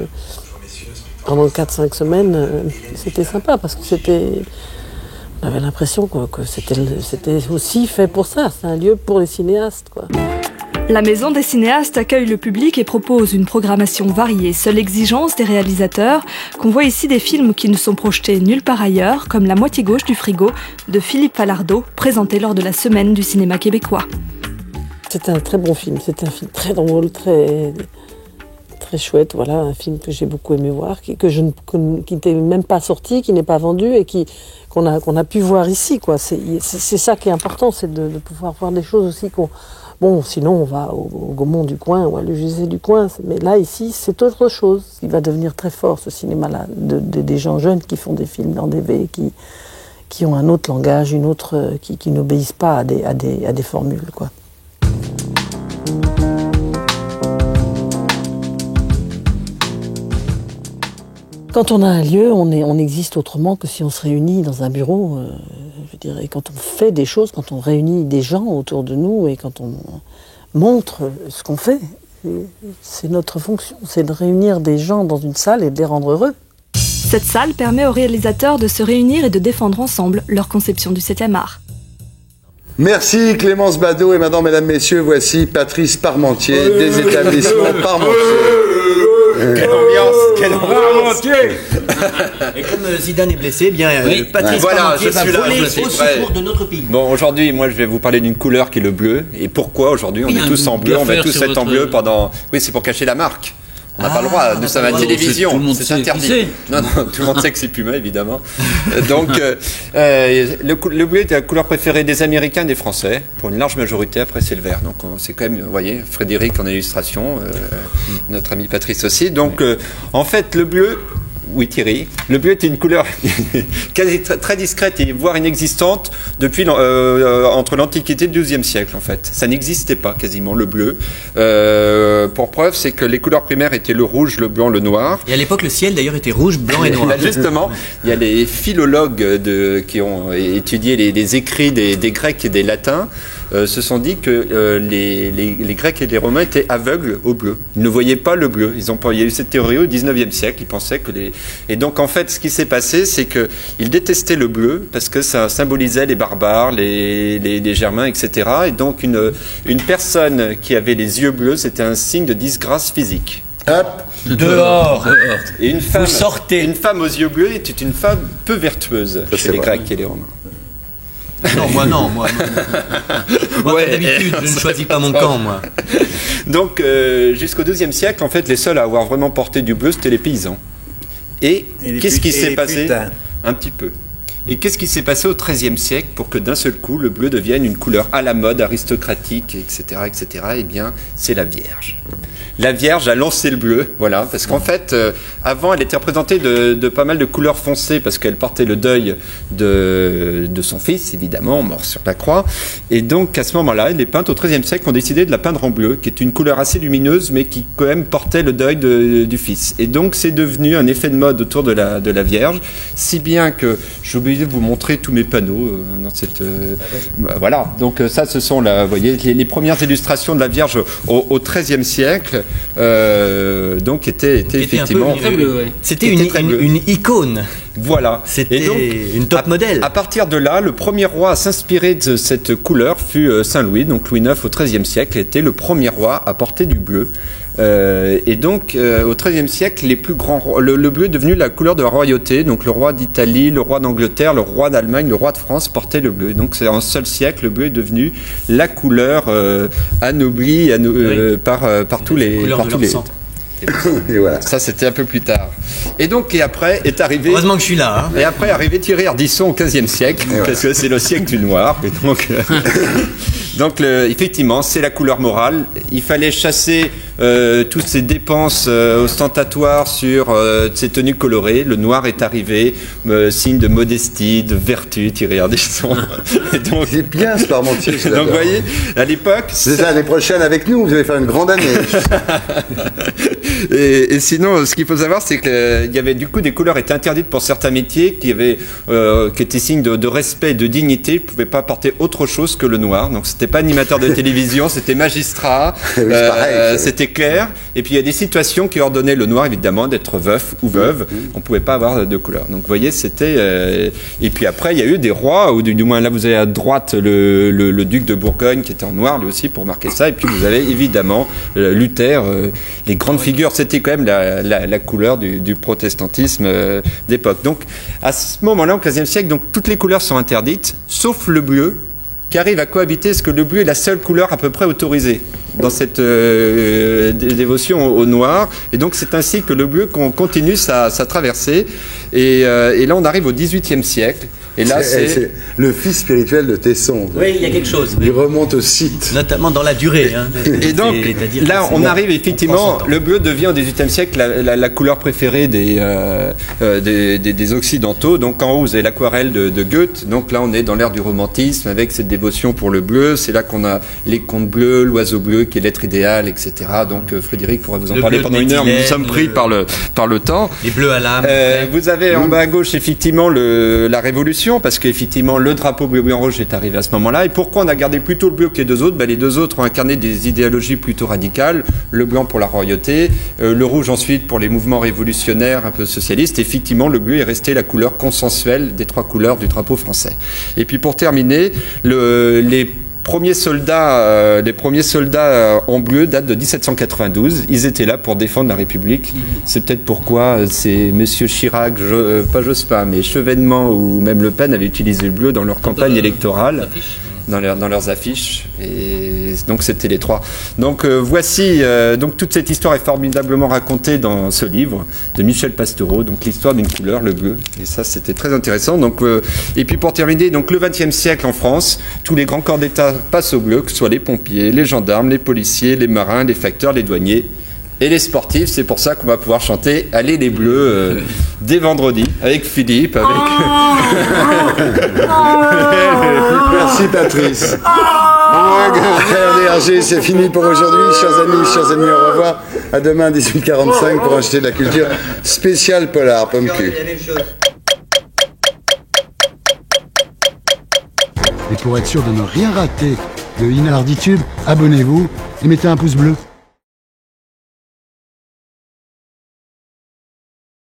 pendant 4-5 semaines. C'était sympa parce que on avait l'impression que c'était aussi fait pour ça. C'est un lieu pour les cinéastes, quoi. La Maison des cinéastes accueille le public et propose une programmation variée. Seule exigence des réalisateurs, qu'on voit ici des films qui ne sont projetés nulle part ailleurs, comme La moitié gauche du frigo de Philippe Falardeau, présenté lors de la Semaine du cinéma québécois. C'était un très bon film. C'était un film très drôle, très chouette. Voilà, un film que j'ai beaucoup aimé voir, qui n'était même pas sorti, qui n'est pas vendu et qu'on a pu voir ici, quoi. C'est ça qui est important, c'est de pouvoir voir des choses aussi bon, sinon on va au Gaumont du coin ou à l'UGC du coin, mais là, ici, c'est autre chose. Il va devenir très fort, ce cinéma-là, des gens jeunes qui font des films en DV, qui ont un autre langage, qui n'obéissent pas à des formules, quoi. Quand on a un lieu, on existe autrement que si on se réunit dans un bureau. Je dirais, quand on fait des choses, quand on réunit des gens autour de nous et quand on montre ce qu'on fait, c'est notre fonction, c'est de réunir des gens dans une salle et de les rendre heureux. Cette salle permet aux réalisateurs de se réunir et de défendre ensemble leur conception du 7e art. Merci Clémence Badaud et maintenant, mesdames, messieurs, voici Patrice Parmentier des établissements Parmentier. Quelle ambiance, quelle ambiance. Et comme Zidane est blessé, eh bien Patrice Parmentier va voler au secours de notre pays. Bon, aujourd'hui, moi, je vais vous parler d'une couleur qui est le bleu. Et pourquoi aujourd'hui on est tous en bleu? On va tous être en bleu pendant. Oui, c'est pour cacher la marque. On n'a pas le droit, nous sommes à la télévision, c'est interdit. Non, tout le monde sait que c'est Puma, évidemment. Donc, le bleu est la couleur préférée des Américains et des Français. Pour une large majorité, après, c'est le vert. Donc, c'est quand même, vous voyez, Frédéric en illustration, notre ami Patrice aussi. Donc, en fait, le bleu, Oui, Thierry. Le bleu était une couleur quasi très discrète et voire inexistante depuis entre l'Antiquité et le XIIe siècle, en fait. Ça n'existait pas quasiment, le bleu. Pour preuve, c'est que les couleurs primaires étaient le rouge, le blanc, le noir. Et à l'époque, le ciel d'ailleurs était rouge, blanc et noir. Là, justement, il y a les philologues qui ont étudié les écrits des Grecs et des Latins. Se sont dit que les Grecs et les Romains étaient aveugles au bleu. Ils ne voyaient pas le bleu. Il y a eu cette théorie au 19e siècle. Ils pensaient que Et donc, en fait, ce qui s'est passé, c'est qu'ils détestaient le bleu parce que ça symbolisait les barbares, les Germains, etc. Et donc, une personne qui avait les yeux bleus, c'était un signe de disgrâce physique. Hop, dehors. Et une femme, vous sortez. Une femme aux yeux bleus était une femme peu vertueuse chez les Grecs et les Romains. Non, moi, ouais, d'habitude, je ne choisis pas mon camp, moi. Donc, jusqu'au XIIe siècle, en fait, les seuls à avoir vraiment porté du bleu, c'était les paysans. Et qu'est-ce qui s'est passé ? Un petit peu. Et qu'est-ce qui s'est passé au XIIIe siècle pour que d'un seul coup, le bleu devienne une couleur à la mode, aristocratique, etc., etc. Eh bien, c'est la Vierge. La Vierge a lancé le bleu, voilà, parce qu'en fait, avant, elle était représentée de pas mal de couleurs foncées, parce qu'elle portait le deuil de son fils, évidemment, mort sur la croix. Et donc, à ce moment-là, les peintres au XIIIe siècle ont décidé de la peindre en bleu, qui est une couleur assez lumineuse, mais qui quand même portait le deuil du fils. Et donc, c'est devenu un effet de mode autour de la Vierge, si bien que j'ai oublié de vous montrer tous mes panneaux dans cette... voilà, donc ça, ce sont vous voyez, les premières illustrations de la Vierge au XIIIe siècle. Donc était effectivement c'était une icône. Voilà, c'était donc une top modèle. À partir de là, le premier roi à s'inspirer de cette couleur fut Saint Louis, donc Louis IX au XIIIe siècle était le premier roi à porter du bleu. Et donc au XIIIe siècle, les plus grands le bleu est devenu la couleur de la royauté. Donc le roi d'Italie, le roi d'Angleterre, le roi d'Allemagne, le roi de France portaient le bleu. Donc c'est en un seul siècle, le bleu est devenu la couleur anoblie par tous les. Et voilà. Ça, c'était un peu plus tard. Et donc, après est arrivé. Heureusement que je suis là. Hein. Et après est arrivé Thierry Ardisson au XVe siècle, parce que c'est le siècle du noir. Et donc, effectivement, c'est la couleur morale. Il fallait chasser toutes ces dépenses ostentatoires sur ces tenues colorées. Le noir est arrivé, signe de modestie, de vertu. Thierry Ardisson. C'est bien ce Parmentier. Donc, vous voyez, à l'époque. C'est ça, l'année prochaine avec nous, vous allez faire une grande année. Et sinon, ce qu'il faut savoir, c'est qu'il y avait du coup des couleurs étaient interdites pour certains métiers qui étaient signes de respect et de dignité. Ils ne pouvaient pas porter autre chose que le noir. Donc c'était pas animateur de télévision, c'était magistrat, c'était clair. Et puis il y a des situations qui ordonnaient le noir évidemment d'être veuf ou veuve. On ne pouvait pas avoir de couleur. Donc vous voyez, c'était. Et puis après, il y a eu des rois, ou du moins là vous avez à droite le duc de Bourgogne qui était en noir lui aussi pour marquer ça. Et puis vous avez évidemment Luther, les grandes figures. C'était quand même la couleur du protestantisme d'époque. Donc, à ce moment-là, au XVe siècle, donc, toutes les couleurs sont interdites, sauf le bleu, qui arrive à cohabiter, parce que le bleu est la seule couleur à peu près autorisée dans cette dévotion au noir. Et donc, c'est ainsi que le bleu continue sa traversée. Et là, on arrive au XVIIIe siècle. Et là, c'est le fils spirituel de Tesson. Oui, il y a quelque chose. Il remonte au site. Notamment dans la durée. Hein. Et donc, là, on arrive effectivement, le bleu devient au XVIIIe siècle la couleur préférée des Occidentaux. Donc, en haut, vous avez l'aquarelle de Goethe. Donc là, on est dans l'ère du romantisme avec cette dévotion pour le bleu. C'est là qu'on a les contes bleus, l'oiseau bleu qui est l'être idéal, etc. Donc, Frédéric pourrait vous en parler pendant une heure, mais nous sommes pris par le temps. Les bleus à l'âme. Vous avez en bas à gauche, effectivement, la Révolution. Parce qu'effectivement, le drapeau bleu, blanc, rouge est arrivé à ce moment-là. Et pourquoi on a gardé plutôt le bleu que les deux autres ? Les deux autres ont incarné des idéologies plutôt radicales. Le blanc pour la royauté, le rouge ensuite pour les mouvements révolutionnaires un peu socialistes. Et effectivement, le bleu est resté la couleur consensuelle des trois couleurs du drapeau français. Et puis pour terminer, les premiers soldats en bleu datent de 1792. Ils étaient là pour défendre la République. C'est peut-être pourquoi c'est Monsieur Chirac, pas Jospin, mais Chevènement ou même Le Pen avaient utilisé le bleu dans leur campagne électorale. Dans leurs affiches, et donc c'était les trois. Donc voici, donc toute cette histoire est formidablement racontée dans ce livre de Michel Pastoureau, donc l'histoire d'une couleur, le bleu, et ça c'était très intéressant. Donc et puis pour terminer, donc le XXe siècle en France, tous les grands corps d'État passent au bleu, que ce soit les pompiers, les gendarmes, les policiers, les marins, les facteurs, les douaniers. Et les sportifs, c'est pour ça qu'on va pouvoir chanter Allez les Bleus dès vendredi avec Philippe, avec... Merci Patrice. RDRG, c'est fini pour aujourd'hui. Chers amis, au revoir. À demain 18h45 pour acheter de la culture spéciale polar, pomme cul. Et pour être sûr de ne rien rater de Inalarditube, abonnez-vous et mettez un pouce bleu.